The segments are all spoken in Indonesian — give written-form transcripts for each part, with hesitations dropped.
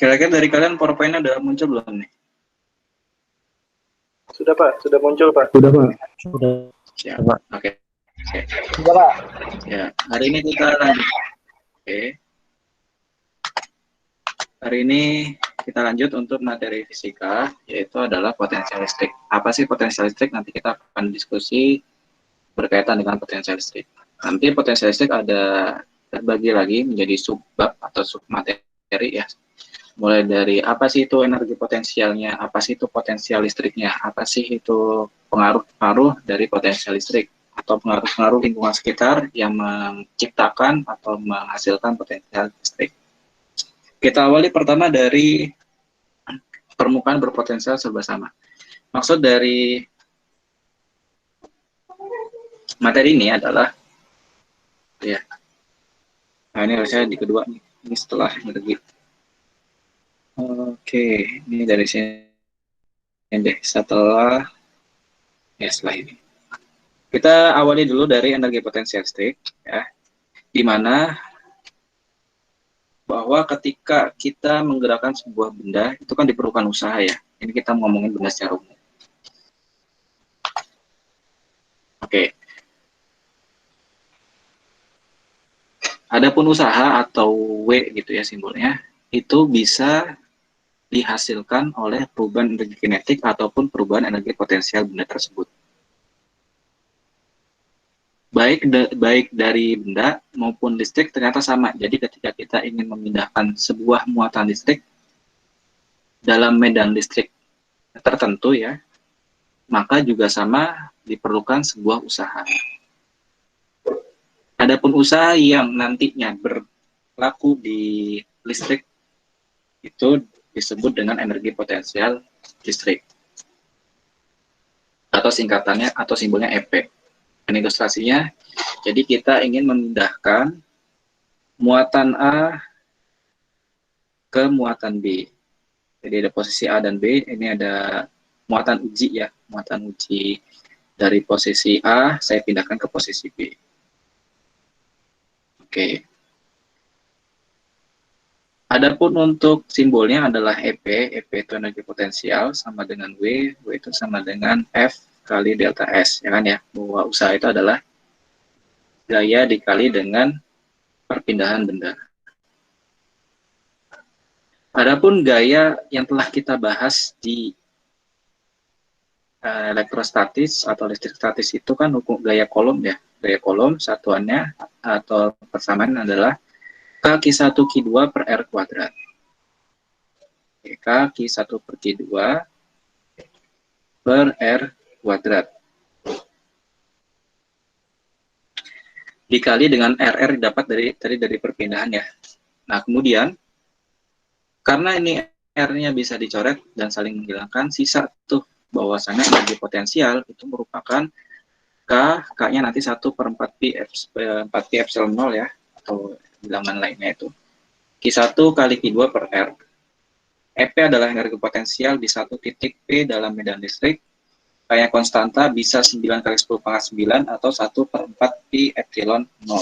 Kira-kira dari kalian PowerPoint-nya udah muncul belum nih? Sudah Pak, sudah muncul Pak. Sudah Pak. Sudah. Siap. Pak. Oke. Sudah Pak. Ya, hari ini kita lanjut. Oke. Hari ini kita lanjut untuk materi fisika, yaitu adalah potensial listrik. Apa sih potensial listrik? Nanti kita akan diskusi berkaitan dengan potensial listrik. Nanti potensial listrik ada terbagi lagi menjadi subbab atau submateri ya. Mulai dari apa sih itu energi potensialnya, apa sih itu potensial listriknya, apa sih itu pengaruh-pengaruh dari potensial listrik, atau pengaruh-pengaruh lingkungan sekitar yang menciptakan atau menghasilkan potensial listrik. Kita awali pertama dari permukaan berpotensial serba sama. Maksud dari materi ini adalah ya. Nah, ini harusnya di kedua nih. Ini setelah energi. Oke, ini dari sini deh. Setelah ini. Kita awali dulu dari energi potensial listrik ya. Di mana bahwa ketika kita menggerakkan sebuah benda itu kan diperlukan usaha ya. Ini kita ngomongin benda secara umum. Oke. Adapun usaha atau W gitu ya simbolnya, itu bisa dihasilkan oleh perubahan energi kinetik ataupun perubahan energi potensial benda tersebut. Baik dari benda maupun listrik ternyata sama. Jadi ketika kita ingin memindahkan sebuah muatan listrik dalam medan listrik tertentu ya, maka juga sama diperlukan sebuah usaha. Adapun usaha yang nantinya berlaku di listrik itu disebut dengan energi potensial listrik. Atau singkatannya atau simbolnya EP. Dan ilustrasinya, jadi kita ingin memindahkan muatan A ke muatan B. Jadi ada posisi A dan B, ini ada muatan uji ya, muatan uji dari posisi A, saya pindahkan ke posisi B. Oke. Adapun untuk simbolnya adalah EP itu energi potensial sama dengan W itu sama dengan F kali delta S, ya kan ya, bahwa usaha itu adalah gaya dikali dengan perpindahan benda. Adapun gaya yang telah kita bahas di elektrostatis atau listrik statis itu kan hukum gaya kolom ya, gaya kolom satuannya atau persamaan adalah K1 Q2 per R kuadrat. K1 per Q2 per R kuadrat. Dikali dengan RR didapat dari perpindahan ya. Nah, kemudian karena ini R-nya bisa dicoret dan saling menghilangkan, sisa tuh bahwasannya energi potensial itu merupakan K-nya nanti 1/4pi epsilon 0 ya, atau bilangan lainnya itu. Q1 kali Q2 per R. EP adalah energi potensial di satu titik P dalam medan listrik. Kayak konstanta bisa 9 kali 10 pangkat 9 atau 1/4pi epsilon 0.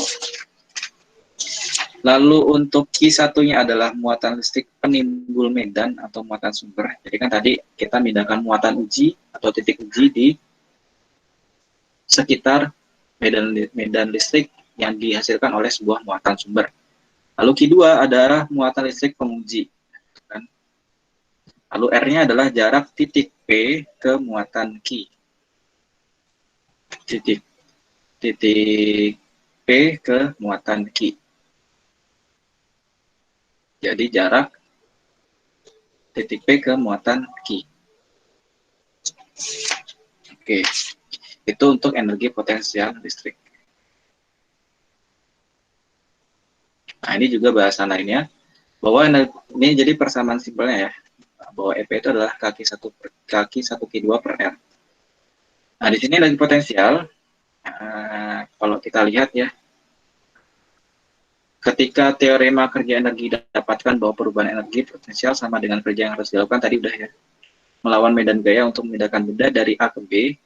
Lalu untuk Q1-nya adalah muatan listrik penimbul medan atau muatan sumber. Jadi kan tadi kita mindahkan muatan uji atau titik uji di sekitar medan listrik yang dihasilkan oleh sebuah muatan sumber. Lalu Q2 adalah muatan listrik penguji. Lalu R-nya adalah jarak titik P ke muatan Q. Titik P ke muatan Q. Jadi jarak titik P ke muatan Q. Oke, itu untuk energi potensial listrik. Nah, ini juga bahasan lainnya, bahwa ini jadi persamaan simpelnya ya, bahwa EP itu adalah kaki 1 Q2 per R. Nah, di sini energi potensial, kalau kita lihat ya, ketika teorema kerja energi didapatkan bahwa perubahan energi potensial sama dengan kerja yang harus dilakukan tadi udah ya, melawan medan gaya untuk memindahkan benda dari A ke B,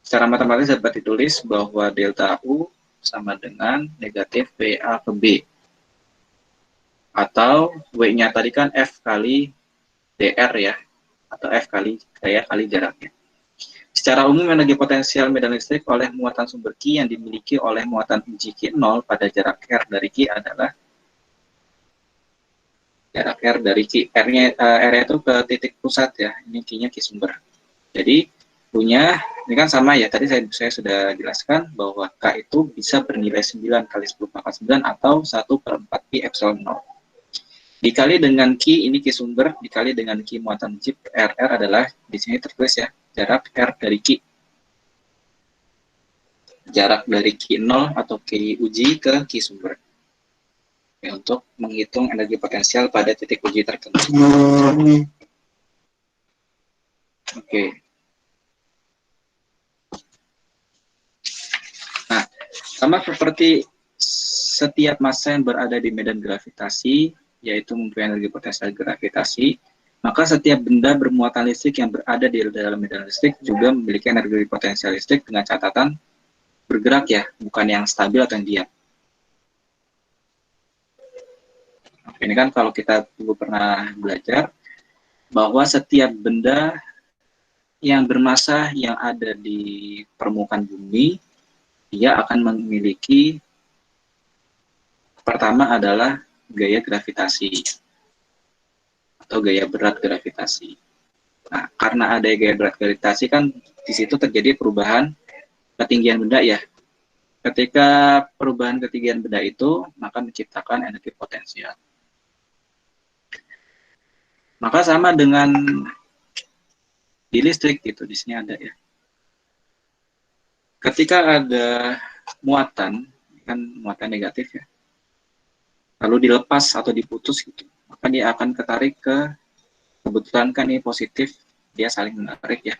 secara matematis dapat ditulis bahwa delta U sama dengan negatif BA ke B. Atau W-nya tadi kan F kali DR ya, atau F kali gaya kali jaraknya. Secara umum, energi potensial medan listrik oleh muatan sumber Q yang dimiliki oleh muatan uji Q0 pada jarak R dari Q adalah jarak R dari Q. R itu ke titik pusat ya, ini Q-nya Q sumber. Jadi punya, ini kan sama ya, tadi saya sudah jelaskan bahwa K itu bisa bernilai 9 kali 10 pangkat 9 atau 1/4 Pi epsilon 0. Dikali dengan Q, ini Q sumber, dikali dengan Q muatan uji RR adalah, di sini tertulis ya, jarak R dari Q. Jarak dari Q0 atau Q uji ke Q sumber. Ya, untuk menghitung energi potensial pada titik uji tertentu. Oke. Nah, sama seperti setiap massa yang berada di medan gravitasi, yaitu mempunyai energi potensial gravitasi, maka setiap benda bermuatan listrik yang berada di dalam medan listrik juga memiliki energi potensial listrik dengan catatan bergerak ya, bukan yang stabil atau yang diam. Ini kan kalau kita dulu pernah belajar bahwa setiap benda yang bermassa yang ada di permukaan bumi, dia akan memiliki, pertama adalah gaya gravitasi atau gaya berat gravitasi. Nah, karena ada gaya berat gravitasi kan di situ terjadi perubahan ketinggian benda ya. Ketika perubahan ketinggian benda itu, maka menciptakan energi potensial. Maka sama dengan di listrik gitu, di sini ada ya. Ketika ada muatan, kan muatan negatif ya, lalu dilepas atau diputus gitu, maka dia akan ketarik ke, kebetulan kan ini positif, dia saling menarik ya.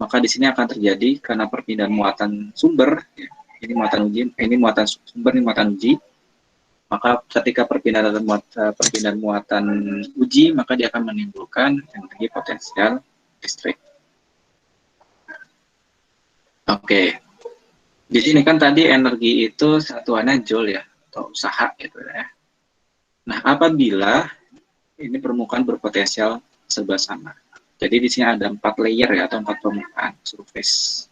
Maka di sini akan terjadi karena perpindahan muatan sumber, ya, ini muatan uji, ini muatan sumber, ini muatan uji. Maka ketika perpindahan muatan uji, maka dia akan menimbulkan energi potensial listrik. Oke, di sini kan tadi energi itu satuannya joule ya, atau usaha gitu ya. Nah, apabila ini permukaan berpotensial serba sama. Jadi di sini ada 4 layer ya, atau 4 permukaan surface.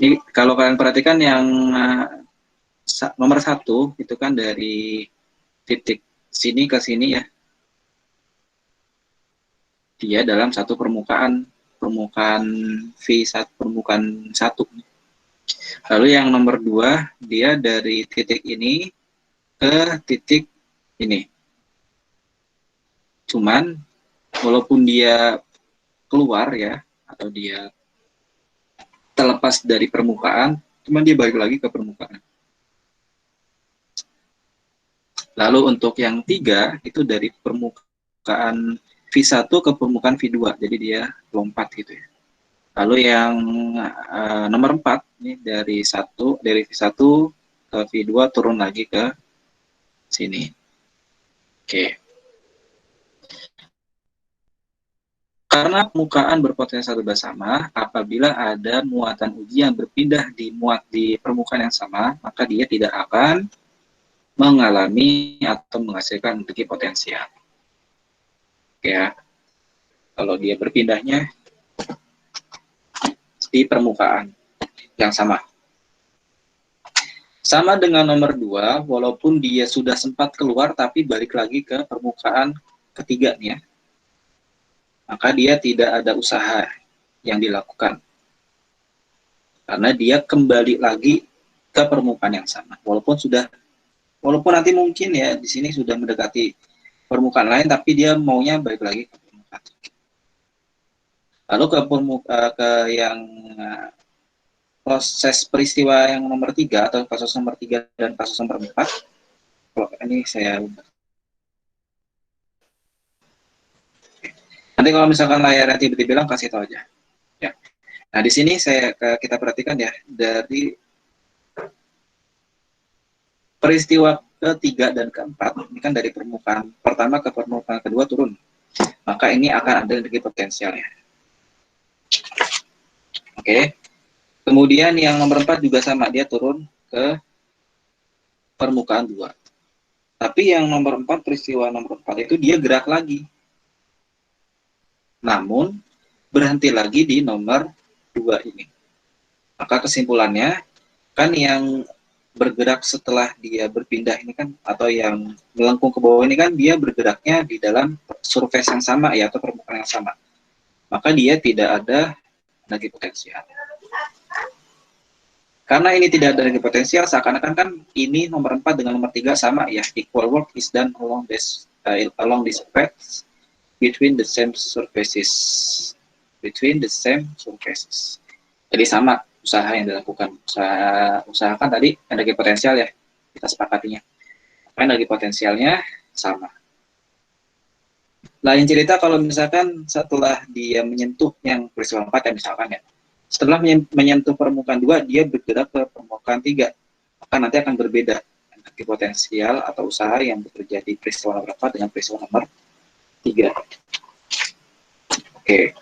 Ini kalau kalian perhatikan yang nomor 1 itu kan dari titik sini ke sini ya. Dia dalam satu permukaan V1, permukaan 1. Lalu yang nomor 2 dia dari titik ini ke titik ini. Cuman walaupun dia keluar ya, atau dia terlepas dari permukaan, cuman dia balik lagi ke permukaan. Lalu untuk yang 3 itu dari permukaan V1 ke permukaan V2, jadi dia lompat gitu ya. Lalu yang nomor 4 ini dari V1 ke V2 turun lagi ke sini. Oke. Karena permukaan berpotensial bersama, apabila ada muatan uji yang berpindah di permukaan yang sama, maka dia tidak akan mengalami atau menghasilkan energi potensial. Ya, kalau dia berpindahnya di permukaan yang sama. Sama dengan nomor 2, walaupun dia sudah sempat keluar tapi balik lagi ke permukaan ketiga nih ya, maka dia tidak ada usaha yang dilakukan. Karena dia kembali lagi ke permukaan yang sama. Walaupun nanti mungkin ya di sini sudah mendekati permukaan lain, tapi dia maunya balik lagi ke permukaan. Lalu ke yang proses peristiwa yang nomor 3 atau kasus nomor 3 dan kasus nomor 4. Kalau ini saya nanti kalau misalkan layarnya tiba-tiba bilang kasih tahu aja. Ya. Nah, di sini kita perhatikan ya, dari peristiwa ketiga dan keempat, ini kan dari permukaan pertama ke permukaan kedua turun. Maka ini akan ada energi potensial ya. Oke. Kemudian yang nomor 4 juga sama, dia turun ke permukaan 2. Tapi yang nomor 4, peristiwa nomor 4 itu dia gerak lagi. Namun, berhenti lagi di nomor 2 ini. Maka kesimpulannya, kan yang bergerak setelah dia berpindah ini kan, atau yang melengkung ke bawah ini kan, dia bergeraknya di dalam surface yang sama ya, atau permukaan yang sama. Maka dia tidak ada energi potensial. Karena ini tidak ada energi potensial, seakan-akan kan ini nomor 4 dengan nomor 3 sama ya, equal work is done along this path between the same surfaces. Jadi sama usaha yang dilakukan. Usahakan tadi energi potensial ya, kita sepakatinya. Energi potensialnya sama. Lain cerita kalau misalkan setelah dia menyentuh yang peristiwa 4 ya misalkan ya, setelah menyentuh permukaan 2, dia bergerak ke permukaan 3, maka nanti akan berbeda energi potensial atau usaha yang bekerja di peristiwa nomor 4 dengan peristiwa nomor 3. Oke.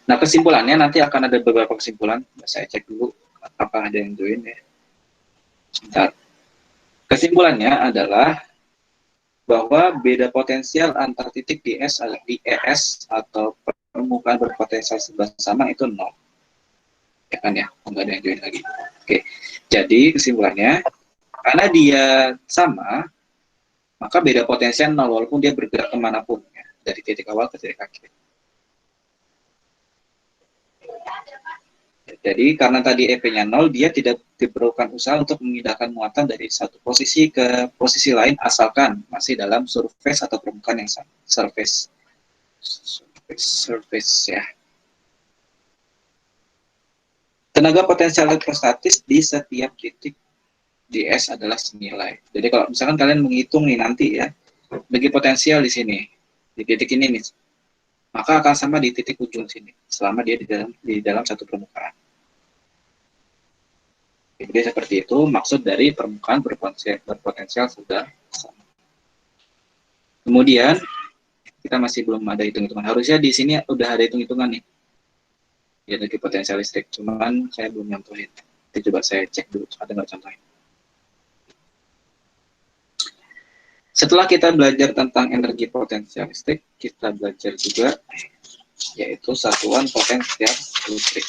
Nah, kesimpulannya nanti akan ada beberapa kesimpulan. Saya cek dulu apakah ada yang join ya. Sebentar. Kesimpulannya adalah bahwa beda potensial antar titik di ES atau permukaan berpotensial sebelah sama itu 0. Ya kan ya, enggak ada yang join lagi. Oke, jadi kesimpulannya, karena dia sama, maka beda potensial 0 walaupun dia bergerak kemanapun, ya, dari titik awal ke titik akhir. Jadi karena tadi EP-nya 0, dia tidak diperlukan usaha untuk memindahkan muatan dari satu posisi ke posisi lain asalkan masih dalam surface atau permukaan yang sama. Surface ya. Tenaga potensial elektrostatis di setiap titik di S adalah senilai. Jadi kalau misalkan kalian menghitung nih nanti ya, energi potensial di sini, di titik ini nih, maka akan sama di titik ujung sini, selama dia di dalam satu permukaan. Jadi seperti itu maksud dari permukaan berpotensial sudah sama. Kemudian kita masih belum ada hitung-hitungan. Harusnya di sini udah ada hitung-hitungan nih. Ya, energi potensial listrik, cuman saya belum nyontohin. Jadi coba saya cek dulu ada nggak contohnya. Setelah kita belajar tentang energi potensial listrik, kita belajar juga yaitu satuan potensial listrik.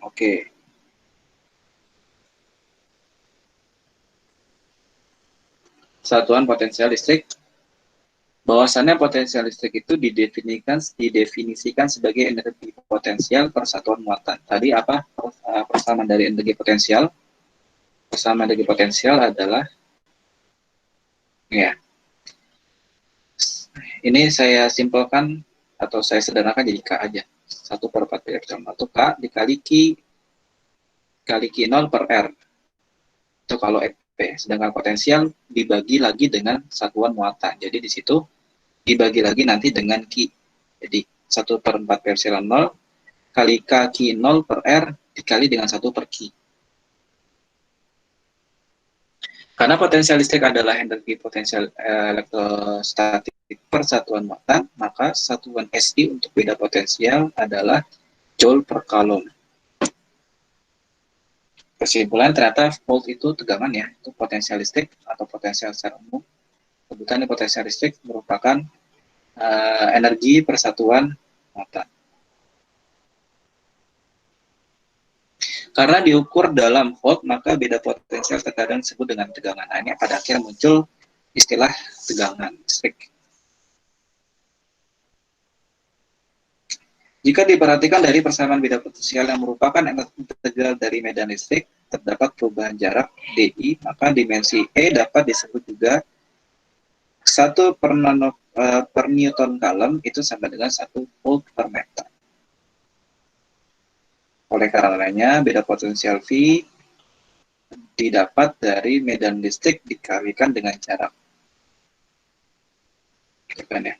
Oke. Satuan potensial listrik, bahwasannya potensial listrik itu didefinisikan sebagai energi potensial per satuan muatan. Tadi apa persamaan dari energi potensial? Persamaan energi potensial adalah ya. Ini saya simpelkan atau saya sederhanakan jadi K aja. 1/4 pi epsilon 1 K dikali Q 0 per R. Itu kalau EP. Sedangkan potensial dibagi lagi dengan satuan muatan. Jadi di situ dibagi lagi nanti dengan Q. Jadi 1/4 pi epsilon 0 kali K Q 0 per R dikali dengan 1 per Q. Karena potensial listrik adalah energi potensial elektrostatik per satuan muatan, maka satuan SI untuk beda potensial adalah Joule per Coulomb. Kesimpulan ternyata volt itu tegangan ya, itu potensial listrik atau potensial secara umum. Kebetulan potensial listrik merupakan energi persatuan muatan. Karena diukur dalam volt, maka beda potensial terkadang disebut dengan tegangan. Nah, ini pada akhirnya muncul istilah tegangan listrik. Jika diperhatikan dari persamaan beda potensial yang merupakan integral dari medan listrik, terdapat perubahan jarak dI, maka dimensi E dapat disebut juga 1 per Newton Coulomb itu sama dengan 1 volt per meter. Oleh karenanya, beda potensial V didapat dari medan listrik dikalikan dengan jarak. Gitu kan ya.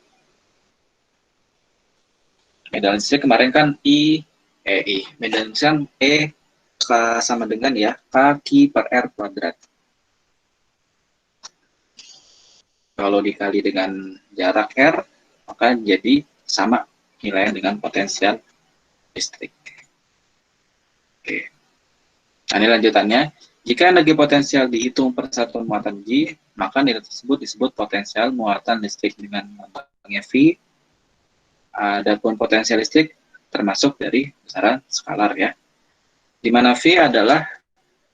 Medan listrik kemarin kan medan listrik kan E sama dengan ya K Q per R kuadrat. Kalau dikali dengan jarak R, maka jadi sama nilainya dengan potensial listrik. Oke. Nah, ini lanjutannya. Jika energi potensial dihitung per satuan muatan G, maka nilai tersebut disebut potensial muatan listrik dengan lambangnya V. Adapun potensial listrik termasuk dari besaran skalar ya. Di mana V adalah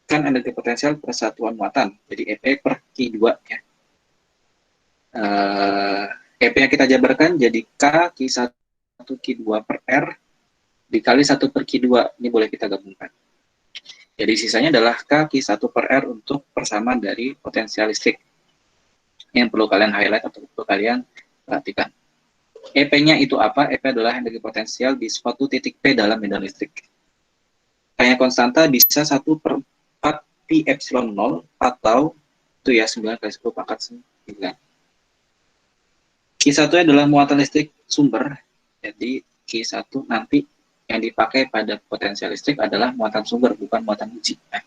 kan energi potensial per satuan muatan, jadi EP per Q2 ya. EP yang kita jabarkan jadi K Q1 Q2 per R dikali 1 per Q2, ini boleh kita gabungkan. Jadi sisanya adalah K Q1 per R untuk persamaan dari potensial listrik. Yang perlu kalian highlight atau perlu kalian perhatikan. EP-nya itu apa? EP adalah energi potensial di suatu titik P dalam medan listrik. Hanya konstanta bisa 1 per 4 pi epsilon 0 atau itu ya 9 kali 10 pangkat 9. Q1 adalah muatan listrik sumber. Jadi Q1 nanti yang dipakai pada potensial listrik adalah muatan sumber, bukan muatan uji. Nah,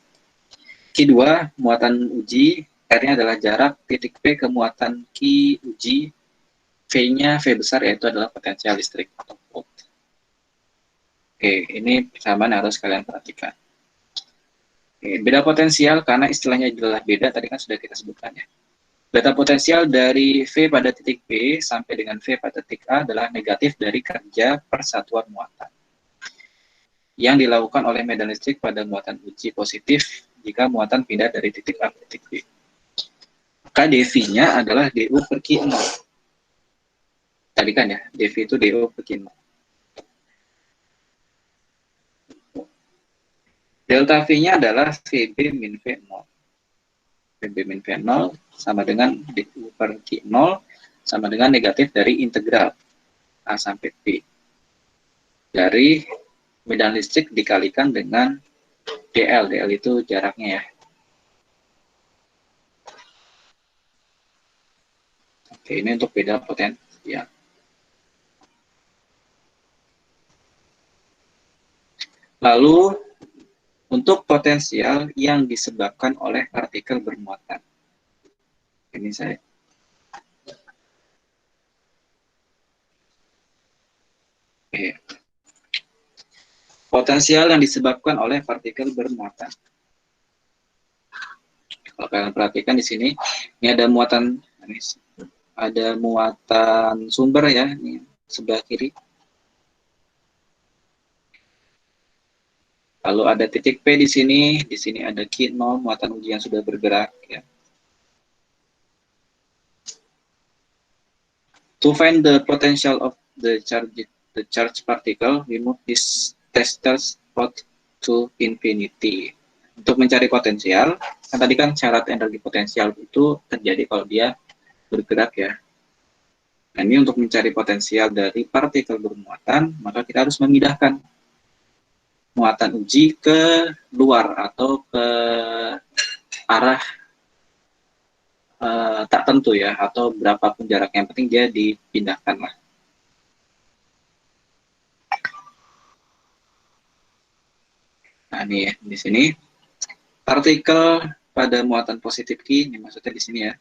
Q2 muatan uji, R-nya adalah jarak titik P ke muatan Q uji, V-nya V besar yaitu adalah potensial listrik atau volt. Oke, ini persamaan harus kalian perhatikan. Oke, beda potensial karena istilahnya adalah beda, tadi kan sudah kita sebutkan ya. Beta potensial dari V pada titik P sampai dengan V pada titik A adalah negatif dari kerja persatuan muatan yang dilakukan oleh medan listrik pada muatan uji positif jika muatan pindah dari titik A ke titik B. Maka dV-nya adalah dU per Q0. Tadi kan ya, dV itu dU per Q0. Delta V-nya adalah VB min V0. VB min V0 sama dengan dU per Q0 sama dengan negatif dari integral A sampai B. Dari medan listrik dikalikan dengan DL. DL itu jaraknya ya. Oke, ini untuk beda potensial. Lalu, untuk potensial yang disebabkan oleh partikel bermuatan. Ini saya. Oke. Potensial yang disebabkan oleh partikel bermuatan. Kalau kalian perhatikan di sini, ini ada muatan sumber ya, ini sebelah kiri. Lalu ada titik P di sini ada Q0, muatan uji yang sudah bergerak ya. To find the potential of the charge particle, we move this tester spot to infinity. Untuk mencari potensial, kan tadi kan syarat energi potensial itu terjadi kalau dia bergerak ya. Nah, ini untuk mencari potensial dari partikel bermuatan, maka kita harus memindahkan muatan uji ke luar atau ke arah tak tentu ya, atau berapapun jaraknya, yang penting dia dipindahkan lah. Nah, ini di sini partikel pada muatan positif Q, ini maksudnya di sini ya.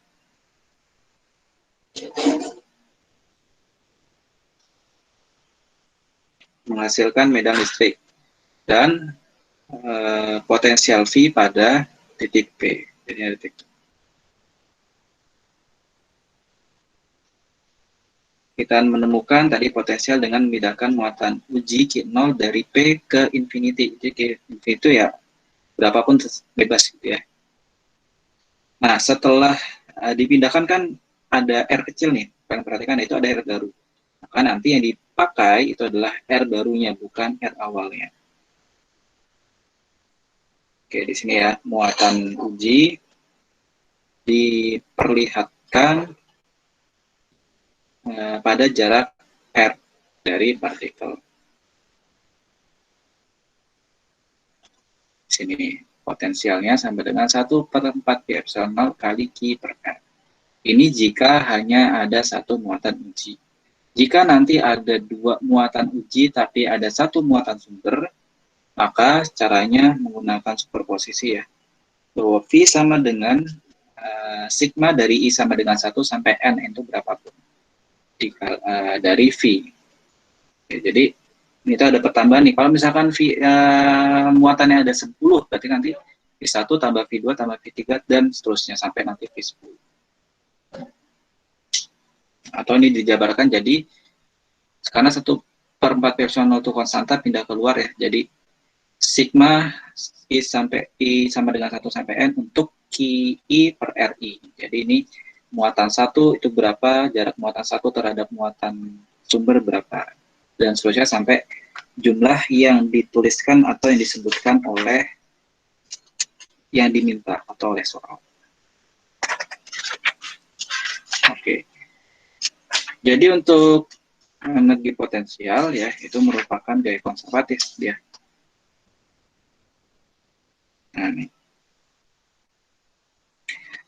Menghasilkan medan listrik dan potensial V pada titik P. Jadi ada titik. Kita menemukan tadi potensial dengan memindahkan muatan uji Q0 dari P ke infinity. Jadi infinity itu ya berapapun bebas gitu ya. Nah, setelah dipindahkan kan ada R kecil nih. Kalian perhatikan itu ada R baru. Maka nanti yang dipakai itu adalah R barunya, bukan R awalnya. Oke, di sini ya, muatan uji diperlihatkan pada jarak R dari partikel. Di sini potensialnya sampai dengan 1 per 4 pi epsilon 0 kali Q per R. Ini jika hanya ada satu muatan uji. Jika nanti ada dua muatan uji tapi ada satu muatan sumber, maka caranya menggunakan superposisi ya. Bahwa V sama dengan sigma dari I sama dengan 1 sampai N itu berapapun dari V. Oke, jadi itu ada pertambahan nih. Kalau misalkan muatannya ada 10, berarti nanti V1 tambah V2 tambah V3 dan seterusnya sampai nanti V10. Atau ini dijabarkan jadi karena 1/4 Epsilon itu konstanta pindah keluar ya. Jadi sigma I sama dengan 1 sampai N untuk QI per RI. Jadi ini muatan 1 itu berapa, jarak muatan 1 terhadap muatan sumber berapa, dan seterusnya sampai jumlah yang dituliskan atau yang disebutkan oleh yang diminta atau oleh soal. Oke. Jadi untuk energi potensial ya itu merupakan gaya konservatif dia. Nah, nih.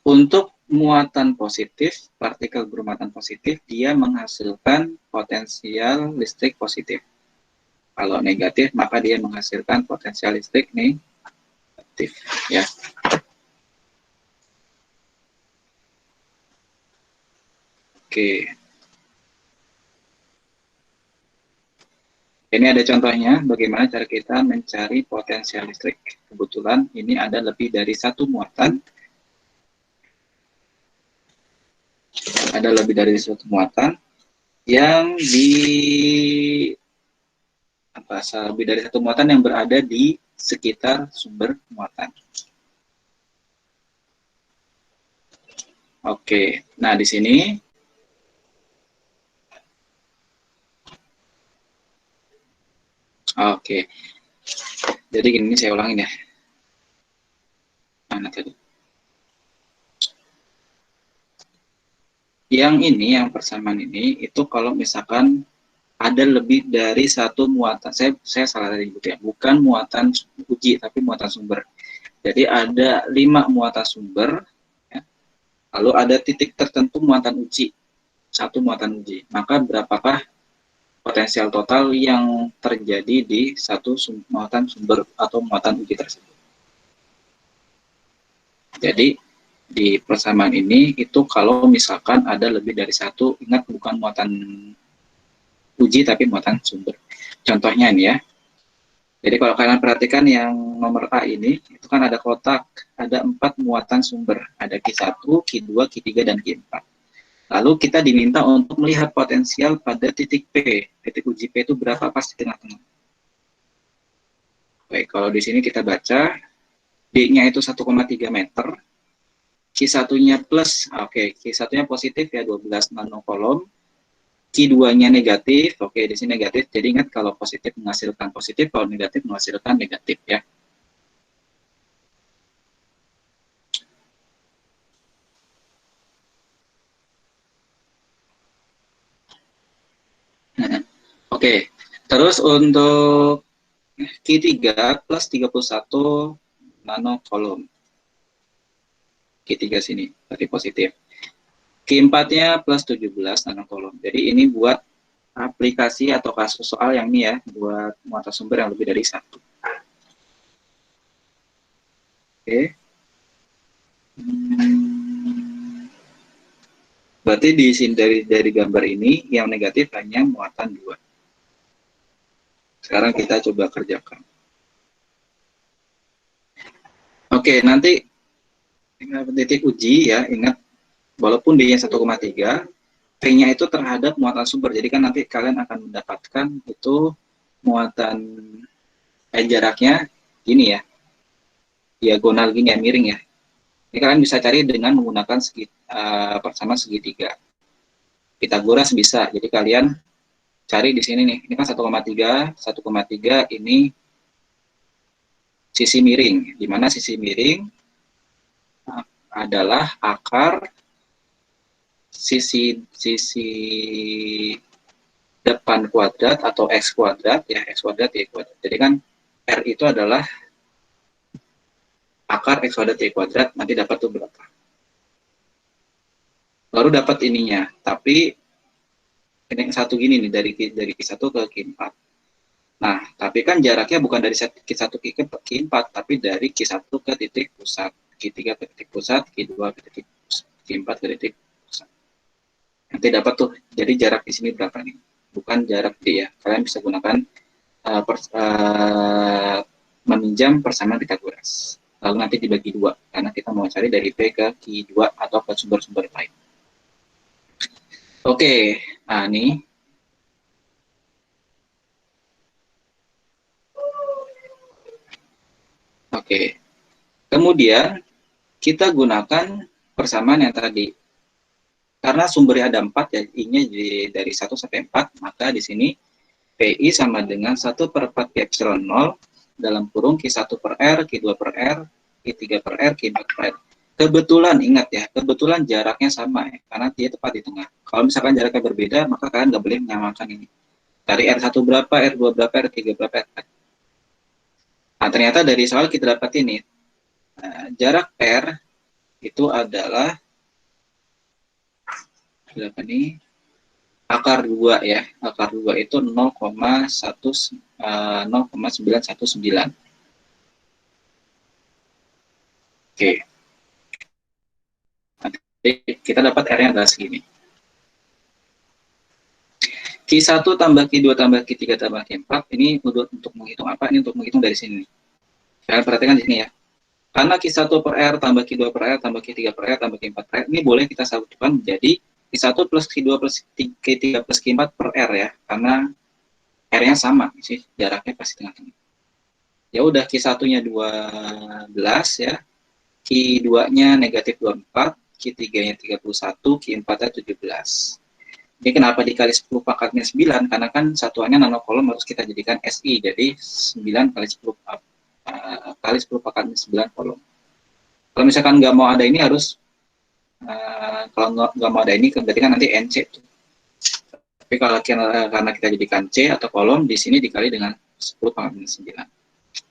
Untuk muatan positif, partikel bermuatan positif, dia menghasilkan potensial listrik positif. Kalau negatif, maka dia menghasilkan potensial listrik negatif. Ya. Oke. Ini ada contohnya bagaimana cara kita mencari potensial listrik. Kebetulan ini ada lebih dari satu muatan. Ada lebih dari satu muatan yang lebih dari satu muatan yang berada di sekitar sumber muatan. Oke, nah di sini oke. Jadi gini saya ulangin ya. Mana tadi? Yang persamaan ini itu kalau misalkan ada lebih dari satu muatan, saya salah tadi ya, bukan muatan uji tapi muatan sumber. Jadi ada 5 muatan sumber, ya. Lalu ada titik tertentu muatan uji, 1 muatan uji. Maka berapakah potensial total yang terjadi di satu muatan sumber atau muatan uji tersebut? Jadi di persamaan ini itu kalau misalkan ada lebih dari satu, ingat bukan muatan uji tapi muatan sumber. Contohnya ini ya. Jadi kalau kalian perhatikan yang nomor A ini, itu kan ada kotak, ada 4 muatan sumber. Ada Q1, Q2, Q3, dan Q4. Lalu kita diminta untuk melihat potensial pada titik P. Titik uji P itu berapa pas di tengah-tengah. Baik, kalau di sini kita baca, D-nya itu 1,3 meter. Q1-nya plus, oke, Q1-nya positif ya, 12 nanokolom. Q2-nya negatif, oke, di sini negatif. Jadi ingat kalau positif menghasilkan positif, kalau negatif menghasilkan negatif ya. Oke, terus untuk Q3 plus 31 nanokolom. Q3 sini, berarti positif. Q4-nya plus 17 nanokolom. Jadi ini buat aplikasi atau kasus soal yang ini ya, buat muatan sumber yang lebih dari 1. Oke. Berarti di sini dari gambar ini yang negatif hanya muatan 2. Sekarang kita coba kerjakan. Oke, nanti titik uji ya, ingat walaupun dia 1,3, P-nya itu terhadap muatan sumber. Jadi kan nanti kalian akan mendapatkan itu muatan jaraknya gini ya, diagonal gini ya, miring ya. Ini kalian bisa cari dengan menggunakan persamaan segitiga. Pitagoras bisa. Jadi kalian cari di sini nih. Ini kan 1,3, 1,3 ini sisi miring. Di mana sisi miring adalah akar sisi depan kuadrat atau X kuadrat ya, X kuadrat Y kuadrat. Jadi kan R itu adalah akar X kuadrat Y kuadrat, nanti dapat tuh berapa. Baru dapat ininya, tapi ini satu gini nih, dari Q1 ke Q4. Nah, tapi kan jaraknya bukan dari Q1 ke Q4, tapi dari Q1 ke titik pusat. Q3 ke titik pusat, Q2 ke titik pusat, Q4 ke titik pusat. Nanti dapat tuh, jadi jarak di sini berapa nih? Bukan jarak D ya. Kalian bisa gunakan meminjam persamaan Pitagoras. Lalu nanti dibagi 2, karena kita mau cari dari P ke Q2 atau ke sumber-sumber lain. Oke, nah ini. Oke, kemudian kita gunakan persamaan yang tadi. Karena sumbernya ada 4 ya, I-nya dari 1 sampai 4, maka di sini PI sama dengan 1/4 Pi epsilon 0 dalam kurung Q1 per R, Q2 per R, Q3 per R, Q4 per R. Kebetulan, ingat ya, kebetulan jaraknya sama ya, karena dia tepat di tengah. Kalau misalkan jaraknya berbeda, maka kalian nggak boleh menyamakan ini. Dari R1 berapa, R2 berapa, R3 berapa, R4. Nah, ternyata dari soal kita dapat ini. Jarak R itu adalah berapa nih? Akar 2 ya. Akar 2 itu 0,919. Oke. Nanti kita dapat R-nya adalah segini. Q1 tambah Q2 tambah Q3 tambah Q4, ini untuk menghitung apa? Ini untuk menghitung dari sini. Kalian perhatikan di sini ya. Karena Q1 per R tambah Q2 per R tambah Q3 per R tambah Q4 per R, ini boleh kita satukan menjadi Q1 plus Q2 plus Q3 plus Q4 per R ya. Karena R-nya sama sih, jaraknya pasti tengah-tengah. Ya udah, Q1-nya 12 ya. Q2-nya negatif 24, Q3-nya 31, Q4-nya 17. Jadi kenapa dikali 10 pangkatnya 9? Karena kan satuannya nanokolom harus kita jadikan SI. Jadi 9 kali 10 kali 10 pangkatnya 9 kolom. Kalau misalkan nggak mau ada ini harus, kalau nggak mau ada ini, berarti kan nanti NC. Tapi kalau karena kita jadikan C atau kolom, di sini dikali dengan 10 pangkat minus 9.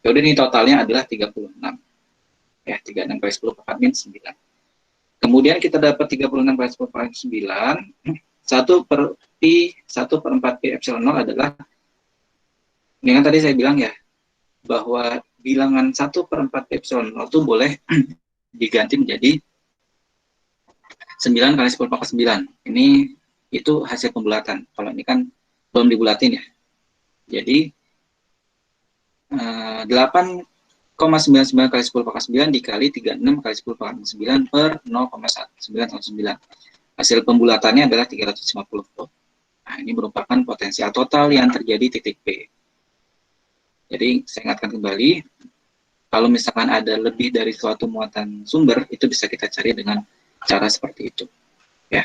Yaudah, ini totalnya adalah 36. Ya, 36 kali 10 pangkat minus 9. Kemudian kita dapat 36 kali 10 pangkat 9. 1/4 Pi epsilon 0 adalah, ini kan tadi saya bilang ya, bahwa bilangan 1/4 Pi epsilon 0 itu boleh diganti menjadi 9 kali 10 pangkat 9. Ini itu hasil pembulatan. Kalau ini kan belum dibulatin ya. Jadi 8,99 kali 10 pangkat 9 dikali 36 kali 10 pangkat 9 per 0,919. Hasil pembulatannya adalah 350 volt. Nah, ini merupakan potensial total yang terjadi titik P. Jadi, saya ingatkan kembali, kalau misalkan ada lebih dari suatu muatan sumber, itu bisa kita cari dengan cara seperti itu. Ya.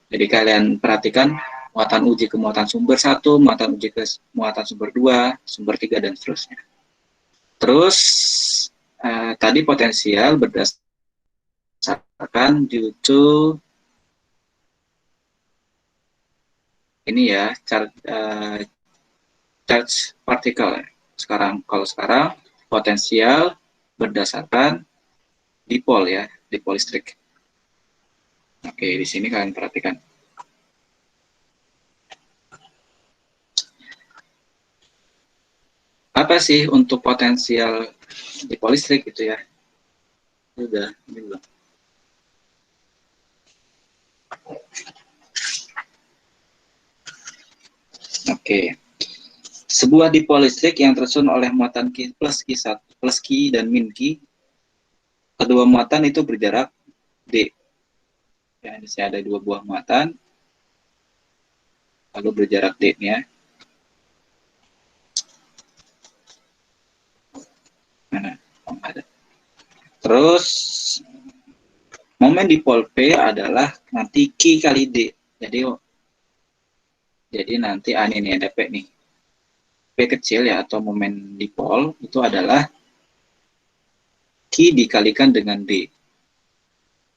Jadi, kalian perhatikan muatan uji ke muatan sumber 1, muatan uji ke muatan sumber 2, sumber 3, dan seterusnya. Terus, tadi potensial berdasarkan due to ini ya, charge particle. Kalau sekarang potensial berdasarkan dipol ya, dipol listrik. Oke, di sini kalian perhatikan. Apa sih untuk potensial dipol listrik gitu ya? Udah, ini belum. Oke. Sebuah dipol listrik yang tersusun oleh muatan Q plus Q1 plus Q dan min Q. Kedua muatan itu berjarak D. Ya, di sini ada 2 buah muatan. Lalu berjarak D-nya. Mana? Oh, ada. Terus momen dipol P adalah nanti Q kali D. Jadi nanti ini ada P nih. P kecil ya, atau momen dipol itu adalah Q dikalikan dengan D.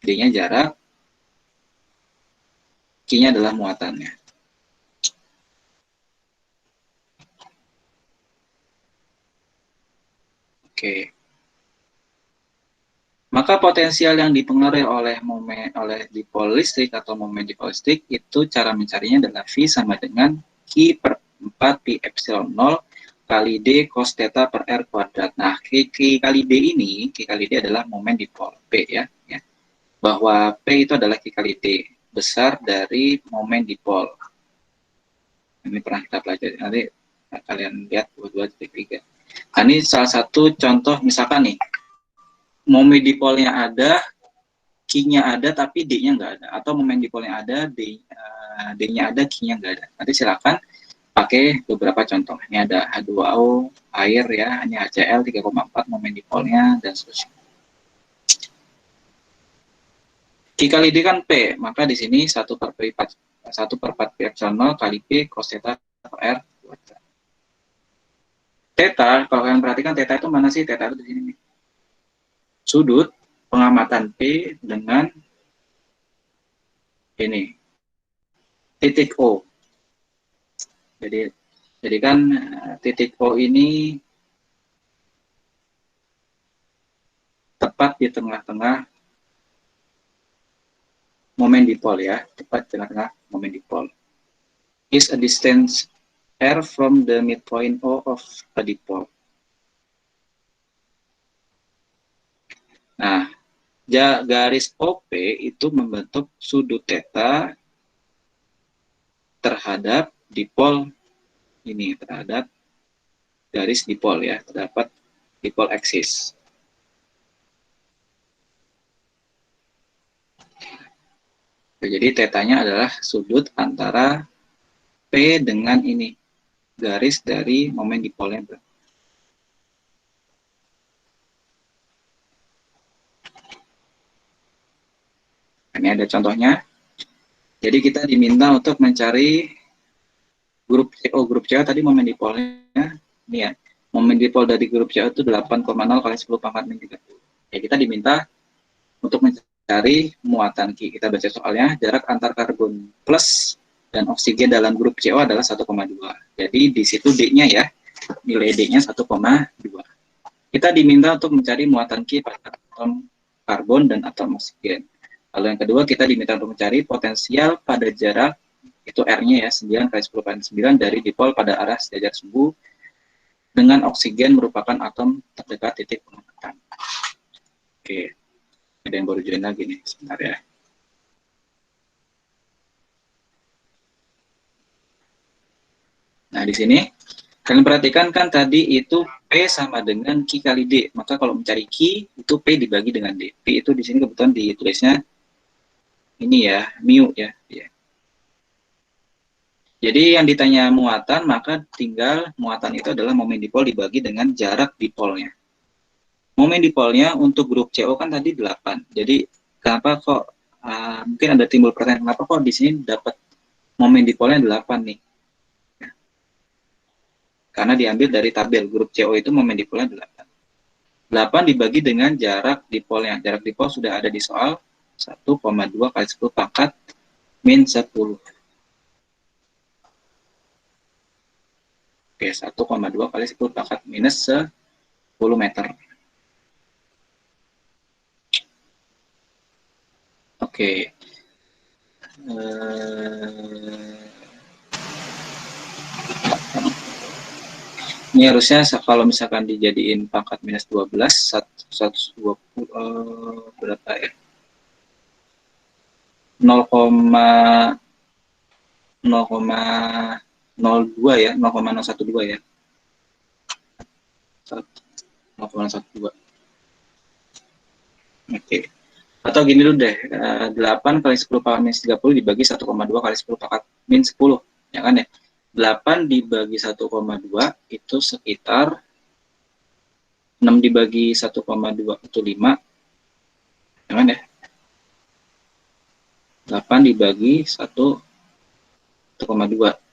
D-nya jarak, Q-nya adalah muatannya. Oke. Maka potensial yang dipengaruhi oleh dipol listrik atau momen dipol listrik itu cara mencarinya adalah V sama dengan Q per 4 Pi epsilon 0 kali D cos theta per R kuadrat. Nah, Q kali D ini, Q kali D adalah momen dipol P ya. Bahwa P itu adalah Q kali D, besar dari momen dipol. Ini pernah kita pelajari, nanti kalian lihat 22.3. Nah, ini salah satu contoh, misalkan nih, momen dipolnya ada, Q-nya ada, tapi D-nya nggak ada. Atau momen dipolnya ada, D-nya ada, Q-nya nggak ada. Nanti silakan pakai beberapa contoh. Ini ada H2O, air ya, ini HCl 3,4 momen dipolnya, dan seterusnya. Q kali D kan P, maka di sini 1/4 pi epsilon kali P cos theta per R. Theta, kalau kalian perhatikan theta itu mana sih? Theta itu di sini nih. Sudut pengamatan P dengan ini titik O. Jadi kan titik O ini tepat di tengah-tengah momen dipol ya, tepat di tengah-tengah momen dipol. Is a distance R from the midpoint O of a dipole. Nah, garis OP itu membentuk sudut theta terhadap dipol ini, terhadap garis dipol ya, terdapat dipol aksis. Jadi tetanya adalah sudut antara P dengan ini, garis dari momen dipolnya. Ini ada contohnya. Jadi kita diminta untuk mencari grup CO. Grup CO tadi momen dipolnya, ini ya. Momen dipol dari grup CO itu 8,0 kali 10 pangkat min 30. Ya, kita diminta untuk mencari muatan Q. Kita baca soalnya, jarak antar karbon plus dan oksigen dalam grup CO adalah 1,2. Jadi di situ D-nya ya, nilai D-nya 1,2. Kita diminta untuk mencari muatan Q pada atom karbon dan atom oksigen. Lalu yang kedua, kita diminta untuk mencari potensial pada jarak, itu R-nya ya, 9 kali 10 9 dari dipol pada arah sejajar suhu dengan oksigen merupakan atom terdekat titik pengamatan. Oke, ada yang baru join lagi nih, sebentar ya. Nah, di sini kalian perhatikan kan tadi itu P sama dengan Q kali D. Maka kalau mencari Q, itu P dibagi dengan D. P itu di sini kebetulan ditulisnya ini ya, mu ya. Jadi yang ditanya muatan, maka tinggal muatan itu adalah momen dipol dibagi dengan jarak dipolnya. Momen dipolnya untuk grup CO kan tadi 8. Jadi kenapa kok mungkin ada timbul pertanyaan, kenapa kok di sini dapat momen dipolnya 8 nih? Karena diambil dari tabel grup CO itu momen dipolnya 8. 8 dibagi dengan jarak dipolnya. Jarak dipol sudah ada di soal 1,2 kali 10 pangkat min 10. Oke, 1,2 kali 10 pangkat minus 10 meter. Oke. Ini harusnya kalau misalkan dijadiin pangkat minus 12, 120, berapa ya? 0,02 ya, 0,012 ya. 0,012. Oke. Atau gini dulu deh, 8 kali 10 pangkat minus 30 dibagi 1,2 kali 10 pangkat min 10. Ya kan ya? 8 dibagi 1,2 itu sekitar 6 dibagi 1,2 itu 5. Ya kan ya? 8 dibagi 1,2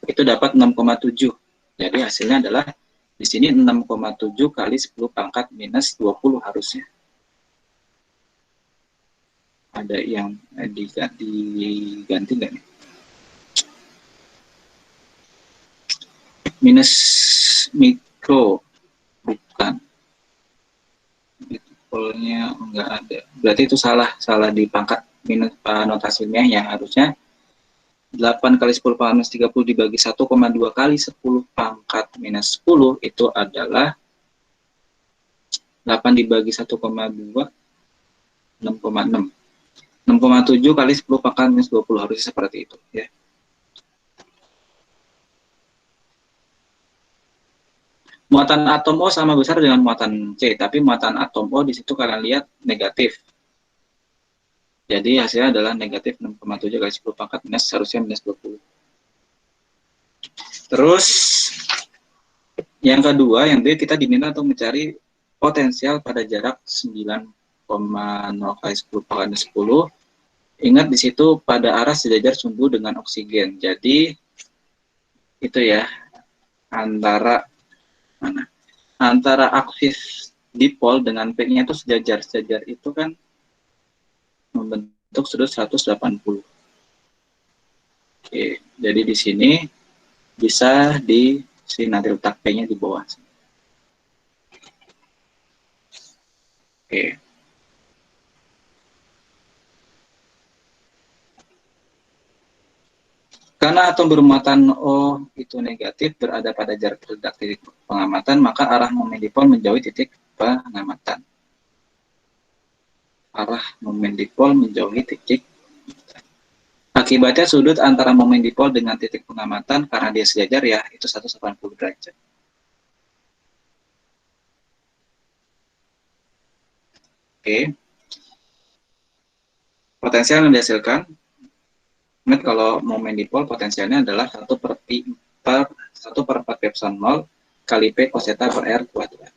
itu dapat 6,7. Jadi hasilnya adalah di sini 6,7 kali 10 pangkat minus 20 harusnya. Ada yang diganti nggak nih? Minus mikro, bukan. Dipolnya nggak ada. Berarti itu salah di pangkat minus notasinya yang harusnya 8 kali 10 pangkat minus 30 dibagi 1,2 kali 10 pangkat minus 10 itu adalah 8 dibagi 1,2, 6,6. 6,7 kali 10 pangkat minus 20, harusnya seperti itu ya. Muatan atom O sama besar dengan muatan C, tapi muatan atom O di situ kalian lihat negatif. Jadi hasilnya adalah negatif 6,7 kali 10 pangkat minus, harusnya minus 20. Terus yang kedua, yang B, kita diminta untuk mencari potensial pada jarak 9,0 kali 10 pangkat minus 10. Ingat di situ pada arah sejajar sumbu dengan oksigen. Jadi itu ya, antara mana? Antara aktif dipol dengan P-nya itu sejajar. Sejajar itu kan membentuk sudut 180. Oke, jadi di sini bisa di sini nanti letak P-nya di bawah. Oke. Karena atom bermuatan O itu negatif berada pada jarak terdekat titik pengamatan, maka arah momen dipol menjauhi titik pengamatan. Arah momen dipol menjauhi titik. Akibatnya sudut antara momen dipol dengan titik pengamatan karena dia sejajar ya itu 180 derajat. Oke. Potensial yang dihasilkan, ingat kalau momen dipol potensialnya adalah 1 per 4 pi epsilon 0 kali P cos theta per R kuadrat.